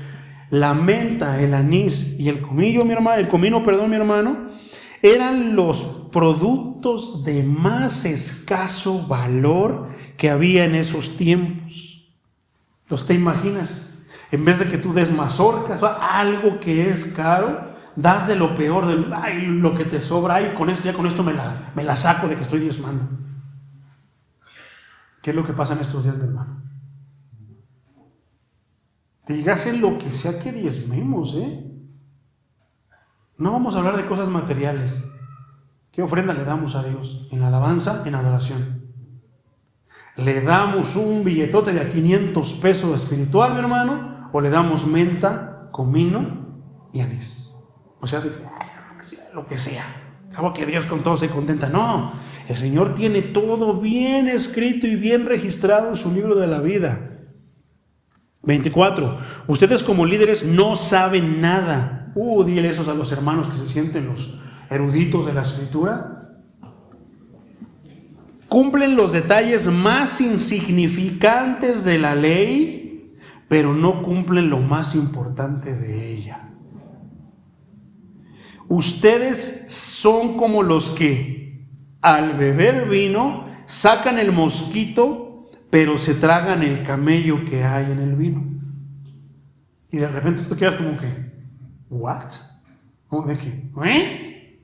La menta, el anís y el comino, mi hermano, eran los productos de más escaso valor que había en esos tiempos. Entonces, ¿te imaginas? En vez de que tú des mazorcas, algo que es caro, das de lo peor, lo que te sobra, con esto me la saco de que estoy diezmando. ¿Qué es lo que pasa en estos días, mi hermano? dígase lo que sea que diezmemos, No vamos a hablar de cosas materiales. ¿Qué ofrenda le damos a Dios? En alabanza, en adoración. ¿Le damos un billetote de a 500 pesos espiritual, mi hermano? ¿O le damos menta, comino y anís? O sea, lo que sea. Acabo que Dios con todo se contenta. No, el Señor tiene todo bien escrito y bien registrado en su libro de la vida. 24. Ustedes como líderes no saben nada. Dile esos a los hermanos que se sienten los eruditos de la Escritura. Cumplen los detalles más insignificantes de la ley, pero no cumplen lo más importante de ella. Ustedes son como los que, al beber vino, sacan el mosquito, pero se tragan el camello que hay en el vino. Y de repente tú quedas como que, ¿what? ¿Cómo de qué?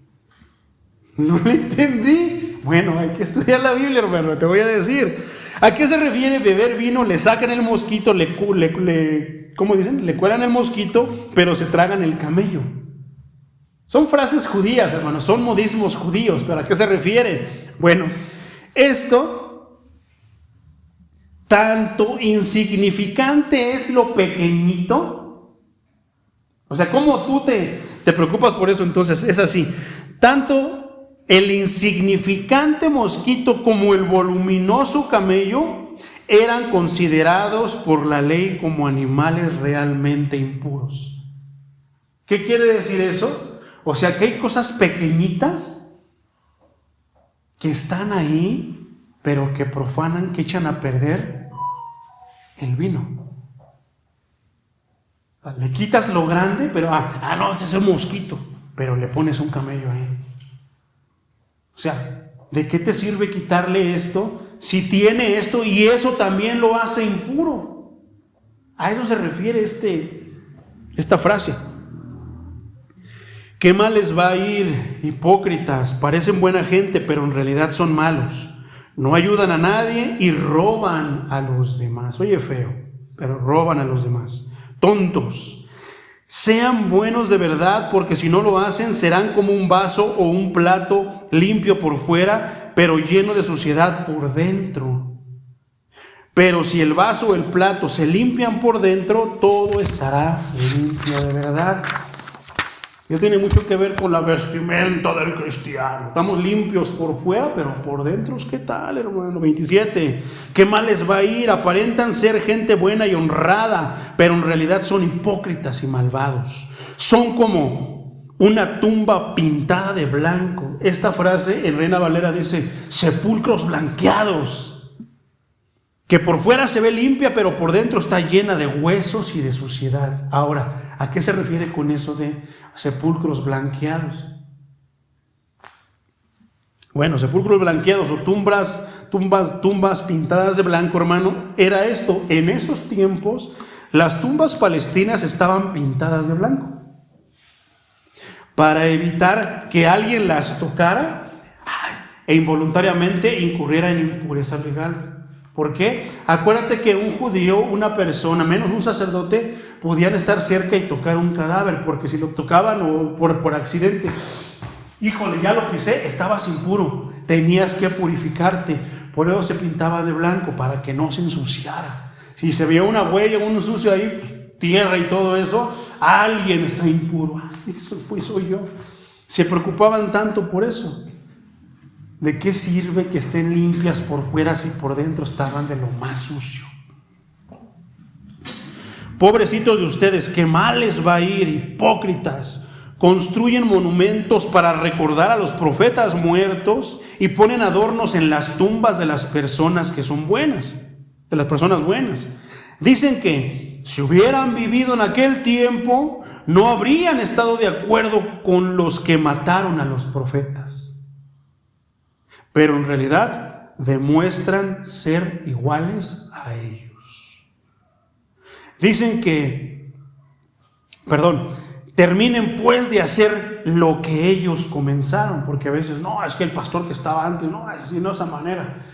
No le entendí. Bueno, hay que estudiar la Biblia, hermano, te voy a decir. ¿A qué se refiere beber vino? Le sacan el mosquito, ¿cómo dicen? Le cuelan el mosquito, pero se tragan el camello. Son frases judías, hermanos, son modismos judíos. ¿Pero a qué se refiere? Bueno, esto, tanto insignificante es lo pequeñito. O sea, ¿cómo tú te preocupas por eso? Entonces, es así. Tanto el insignificante mosquito como el voluminoso camello eran considerados por la ley como animales realmente impuros. ¿Qué quiere decir eso? O sea, que hay cosas pequeñitas que están ahí, pero que profanan, que echan a perder el vino. Le quitas lo grande, pero no, ese es un mosquito, pero le pones un camello ahí. O sea, ¿de qué te sirve quitarle esto si tiene esto y eso también lo hace impuro? A eso se refiere esta frase. ¿Qué mal les va a ir, hipócritas? Parecen buena gente, pero en realidad son malos. No ayudan a nadie y roban a los demás. Oye, feo, pero roban a los demás. Tontos. Sean buenos de verdad, porque si no lo hacen, serán como un vaso o un plato limpio por fuera, pero lleno de suciedad por dentro. Pero si el vaso o el plato se limpian por dentro, todo estará limpio de verdad. Eso tiene mucho que ver con la vestimenta del cristiano. Estamos limpios por fuera, pero por dentro, ¿qué tal, hermano? 27. ¿Qué mal les va a ir? Aparentan ser gente buena y honrada, pero en realidad son hipócritas y malvados. Son como una tumba pintada de blanco. Esta frase en Reina Valera dice, sepulcros blanqueados. Que por fuera se ve limpia, pero por dentro está llena de huesos y de suciedad. Ahora, ¿a qué se refiere con eso de sepulcros blanqueados? Bueno, sepulcros blanqueados o tumbas pintadas de blanco, hermano, era esto. En esos tiempos, las tumbas palestinas estaban pintadas de blanco para evitar que alguien las tocara e involuntariamente incurriera en impureza legal. ¿Por qué? Acuérdate que un judío, una persona, menos un sacerdote, podían estar cerca y tocar un cadáver, porque si lo tocaban o por accidente, híjole, ya lo pisé, estabas impuro, tenías que purificarte. Por eso se pintaba de blanco, para que no se ensuciara. Si se veía una huella, un sucio ahí, pues, tierra y todo eso, alguien está impuro. Eso soy yo. Se preocupaban tanto por eso. ¿De qué sirve que estén limpias por fuera si por dentro estaban de lo más sucio? Pobrecitos de ustedes, qué mal les va a ir, hipócritas. Construyen monumentos para recordar a los profetas muertos y ponen adornos en las tumbas de las personas que son buenas, de las personas buenas. Dicen que si hubieran vivido en aquel tiempo, no habrían estado de acuerdo con los que mataron a los profetas. Pero en realidad demuestran ser iguales a ellos. Dicen que, terminen pues de hacer lo que ellos comenzaron, porque a veces, no, es que el pastor que estaba antes, no, así no, esa manera.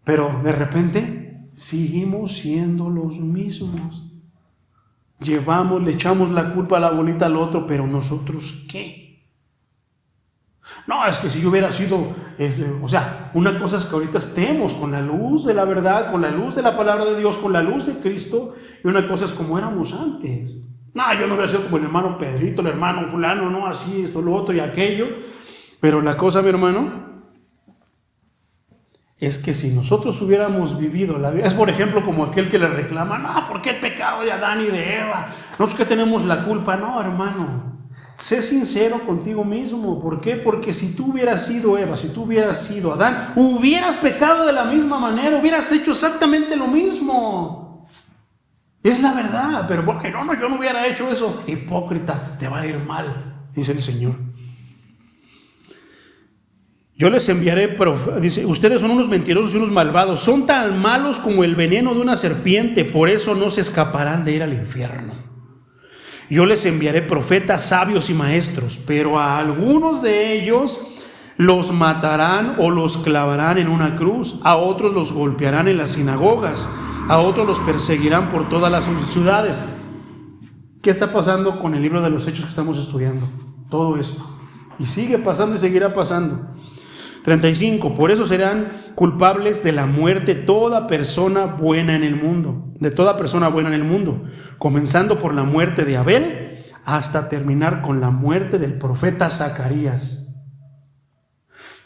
Pero de repente seguimos siendo los mismos. le echamos la culpa a la bolita al otro, pero nosotros, ¿qué? No, es que si yo hubiera sido, una cosa es que ahorita estemos con la luz de la verdad, con la luz de la palabra de Dios, con la luz de Cristo, y una cosa es como éramos antes. No, yo no hubiera sido como el hermano Pedrito, el hermano fulano, no, así, esto, lo otro y aquello. Pero la cosa, mi hermano, es que si nosotros hubiéramos vivido la vida, es por ejemplo como aquel que le reclama, no, ¿por qué el pecado de Adán y de Eva? Nosotros que tenemos la culpa. No, hermano, sé sincero contigo mismo. ¿Por qué? Porque si tú hubieras sido Eva, si tú hubieras sido Adán, hubieras pecado de la misma manera, hubieras hecho exactamente lo mismo. Es la verdad, pero porque no, yo no hubiera hecho eso. Hipócrita, te va a ir mal, dice el Señor. Yo les enviaré, dice, ustedes son unos mentirosos y unos malvados, son tan malos como el veneno de una serpiente, por eso no se escaparán de ir al infierno. Yo les enviaré profetas, sabios y maestros, pero a algunos de ellos los matarán o los clavarán en una cruz, a otros los golpearán en las sinagogas, a otros los perseguirán por todas las ciudades. ¿Qué está pasando con el libro de los Hechos que estamos estudiando? Todo esto. Y sigue pasando y seguirá pasando. 35. Por eso serán culpables de la muerte toda persona buena en el mundo, comenzando por la muerte de Abel hasta terminar con la muerte del profeta Zacarías.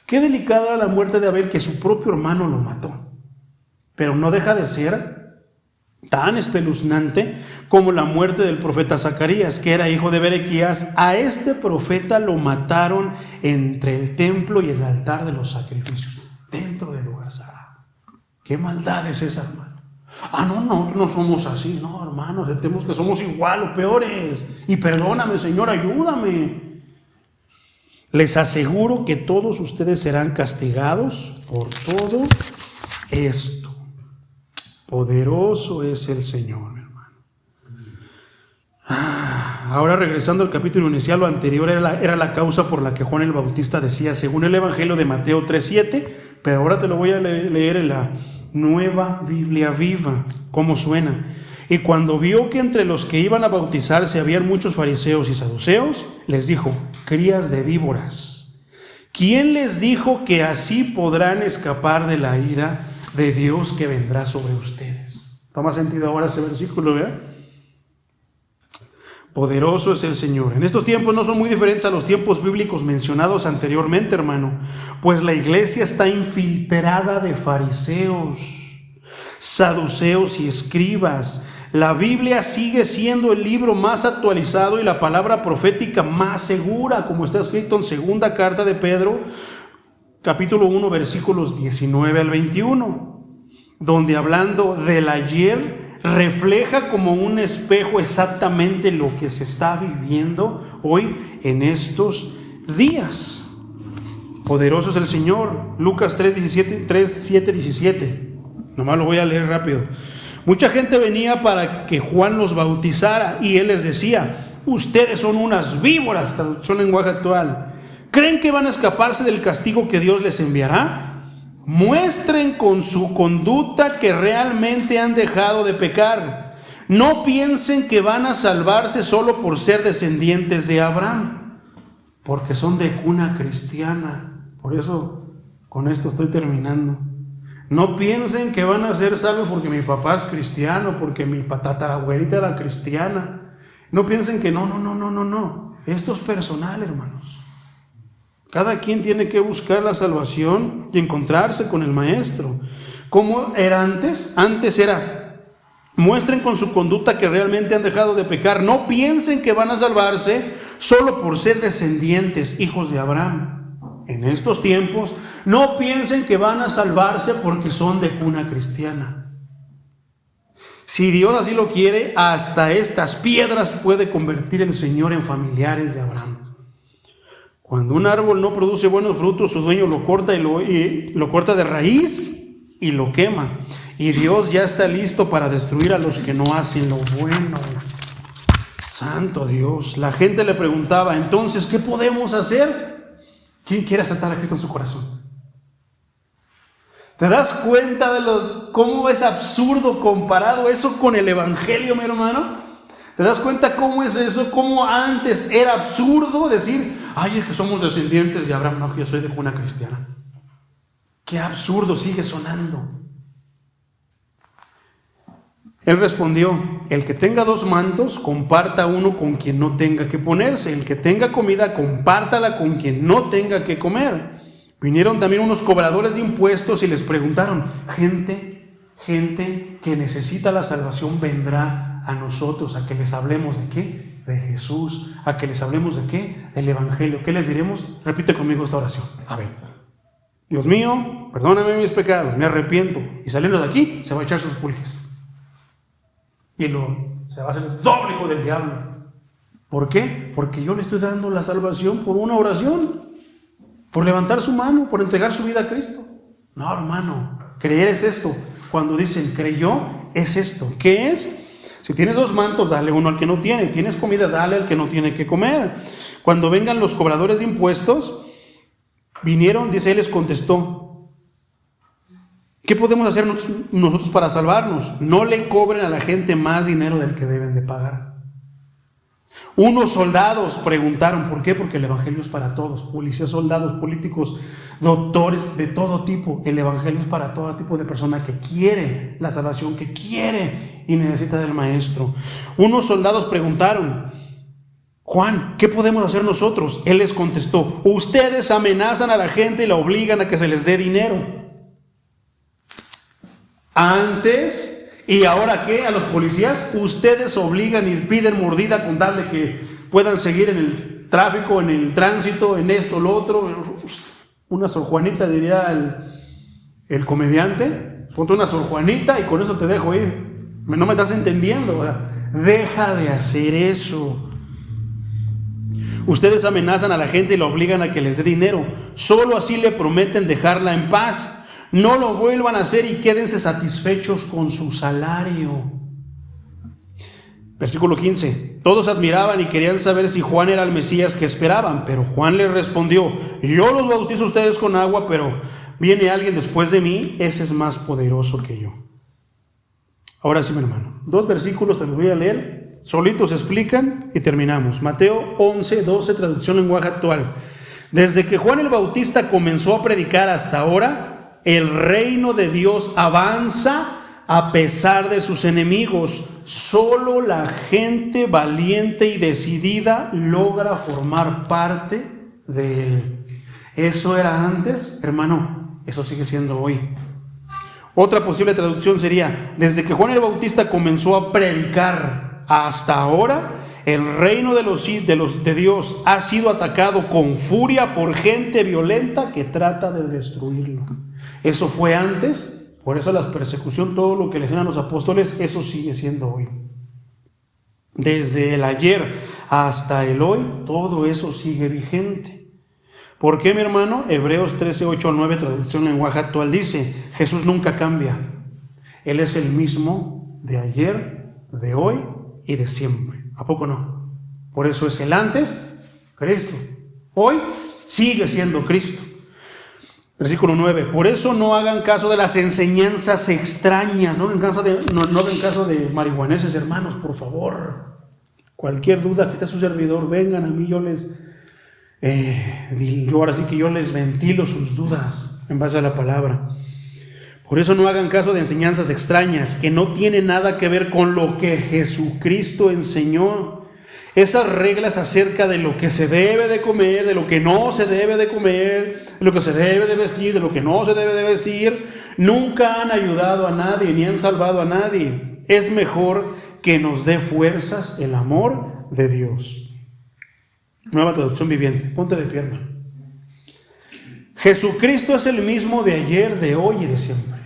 Qué delicada la muerte de Abel, que su propio hermano lo mató, pero no deja de ser tan espeluznante como la muerte del profeta Zacarías, que era hijo de Berequías. A este profeta lo mataron entre el templo y el altar de los sacrificios, dentro del lugar sagrado. ¿Qué maldad es esa, hermano? No somos así, no, hermano, aceptemos que somos igual o peores. Y perdóname, Señor, ayúdame. Les aseguro que todos ustedes serán castigados por todo esto. Poderoso es el Señor, mi hermano. Ahora regresando al capítulo inicial, lo anterior era la causa por la que Juan el Bautista decía, según el Evangelio de Mateo 3:7, pero ahora te lo voy a leer en la Nueva Biblia Viva, cómo suena. Y cuando vio que entre los que iban a bautizarse habían muchos fariseos y saduceos, les dijo, crías de víboras, ¿quién les dijo que así podrán escapar de la ira de Dios que vendrá sobre ustedes? ¿Toma sentido ahora ese versículo, verdad? Poderoso es el Señor. En estos tiempos no son muy diferentes a los tiempos bíblicos mencionados anteriormente, hermano, pues la iglesia está infiltrada de fariseos, saduceos y escribas. La Biblia sigue siendo el libro más actualizado y la palabra profética más segura, como está escrito en segunda carta de Pedro, capítulo 1, versículos 19 al 21, donde hablando del ayer, refleja como un espejo exactamente lo que se está viviendo hoy en estos días. Poderoso es el Señor. Lucas 3:7-17. Nomás lo voy a leer rápido. Mucha gente venía para que Juan los bautizara y él les decía, ustedes son unas víboras, traducción lenguaje actual. ¿Creen que van a escaparse del castigo que Dios les enviará? Muestren con su conducta que realmente han dejado de pecar. No piensen que van a salvarse solo por ser descendientes de Abraham, porque son de cuna cristiana. Por eso, con esto estoy terminando. No piensen que van a ser salvos porque mi papá es cristiano, porque mi tatarabuelita era cristiana. No piensen que no. Esto es personal, hermanos. Cada quien tiene que buscar la salvación y encontrarse con el Maestro. ¿Cómo era antes? Antes era, muestren con su conducta que realmente han dejado de pecar. No piensen que van a salvarse solo por ser descendientes, hijos de Abraham. En estos tiempos, no piensen que van a salvarse porque son de cuna cristiana. Si Dios así lo quiere, hasta estas piedras puede convertir el Señor en familiares de Abraham. Cuando un árbol no produce buenos frutos, su dueño lo corta y lo corta de raíz y lo quema. Y Dios ya está listo para destruir a los que no hacen lo bueno. Santo Dios. La gente le preguntaba, entonces, ¿qué podemos hacer? ¿Quién quiere aceptar a Cristo en su corazón? ¿Te das cuenta de cómo es absurdo comparado eso con el Evangelio, mi hermano? ¿Te das cuenta cómo es eso? Cómo antes era absurdo decir, ay, es que somos descendientes de Abraham. No, que yo soy de cuna cristiana. Qué absurdo sigue sonando. Él respondió, el que tenga 2 mantos, comparta uno con quien no tenga que ponerse. El que tenga comida, compártala con quien no tenga que comer. Vinieron también unos cobradores de impuestos y les preguntaron, gente que necesita la salvación vendrá a nosotros, a que les hablemos de ¿qué? De Jesús. A que les hablemos de ¿qué? Del Evangelio. ¿Qué les diremos? Repite conmigo esta oración. A ver. Dios mío, perdóname mis pecados, me arrepiento. Y saliendo de aquí, se va a echar sus pulques. Y se va a hacer el doble hijo del diablo. ¿Por qué? Porque yo le estoy dando la salvación por una oración, por levantar su mano, por entregar su vida a Cristo. No, hermano, creer es esto. Cuando dicen creyó, es esto. ¿Qué es? Si tienes 2 mantos, dale uno al que no tiene. Tienes comida, dale al que no tiene que comer. Cuando vengan los cobradores de impuestos, vinieron, dice, él les contestó, ¿qué podemos hacer nosotros para salvarnos? No le cobren a la gente más dinero del que deben de pagar. Unos soldados preguntaron, ¿por qué? Porque el evangelio es para todos, policías, soldados, políticos, doctores, de todo tipo. El evangelio es para todo tipo de persona que quiere la salvación, que quiere y necesita del maestro. Unos soldados preguntaron, Juan, ¿qué podemos hacer nosotros? Él les contestó, ustedes amenazan a la gente y la obligan a que se les dé dinero. Antes, ¿y ahora qué? A los policías, ustedes obligan y piden mordida con tal de que puedan seguir en el tráfico, en el tránsito, en esto, lo otro. Una Sor Juanita, diría el comediante, ponte una Sor Juanita y con eso te dejo ir. No me estás entendiendo, ¿verdad? Deja de hacer eso. Ustedes amenazan a la gente y la obligan a que les dé dinero. Solo así le prometen dejarla en paz. No lo vuelvan a hacer y quédense satisfechos con su salario. Versículo 15. Todos admiraban y querían saber si Juan era el Mesías que esperaban, pero Juan les respondió, yo los bautizo a ustedes con agua, pero viene alguien después de mí, ese es más poderoso que yo. Ahora sí, mi hermano, 2 versículos te los voy a leer, solitos explican y terminamos. Mateo 11, 12, traducción lenguaje actual. Desde que Juan el Bautista comenzó a predicar hasta ahora, el reino de Dios avanza a pesar de sus enemigos. Solo la gente valiente y decidida logra formar parte de él. Eso era antes, hermano, eso sigue siendo hoy. Otra posible traducción sería, desde que Juan el Bautista comenzó a predicar hasta ahora, el reino de Dios ha sido atacado con furia por gente violenta que trata de destruirlo. Eso fue antes, por eso la persecución, todo lo que le hacían a los apóstoles, eso sigue siendo hoy. Desde el ayer hasta el hoy, todo eso sigue vigente. ¿Por qué, mi hermano? Hebreos 13, 8 al 9, traducción lenguaje actual, dice, Jesús nunca cambia. Él es el mismo de ayer, de hoy y de siempre. ¿A poco no? Por eso es el antes, Cristo. Hoy sigue siendo Cristo. Versículo 9. Por eso no hagan caso de las enseñanzas extrañas. No hagan caso de marihuaneses, hermanos, por favor. Cualquier duda que esté su servidor, vengan a mí, yo ahora sí que yo les ventilo sus dudas en base a la palabra. Por eso no hagan caso de enseñanzas extrañas que no tienen nada que ver con lo que Jesucristo enseñó. Esas reglas acerca de lo que se debe de comer, de lo que no se debe de comer, de lo que se debe de vestir, de lo que no se debe de vestir, nunca han ayudado a nadie ni han salvado a nadie. Es mejor que nos dé fuerzas el amor de Dios. Nueva traducción viviente. Ponte de pie, hermano. Jesucristo es el mismo de ayer, de hoy y de siempre.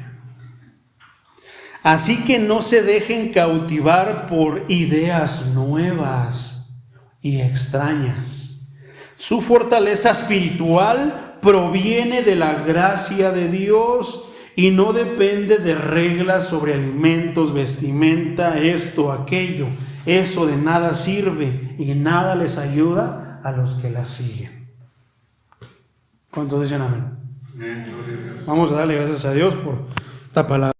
Así que no se dejen cautivar por ideas nuevas y extrañas. Su fortaleza espiritual proviene de la gracia de Dios y no depende de reglas sobre alimentos, vestimenta, esto, aquello. Eso de nada sirve y nada les ayuda a los que la siguen. ¿Cuántos dicen amén? Bien, gloria a Dios. Vamos a darle gracias a Dios por esta palabra.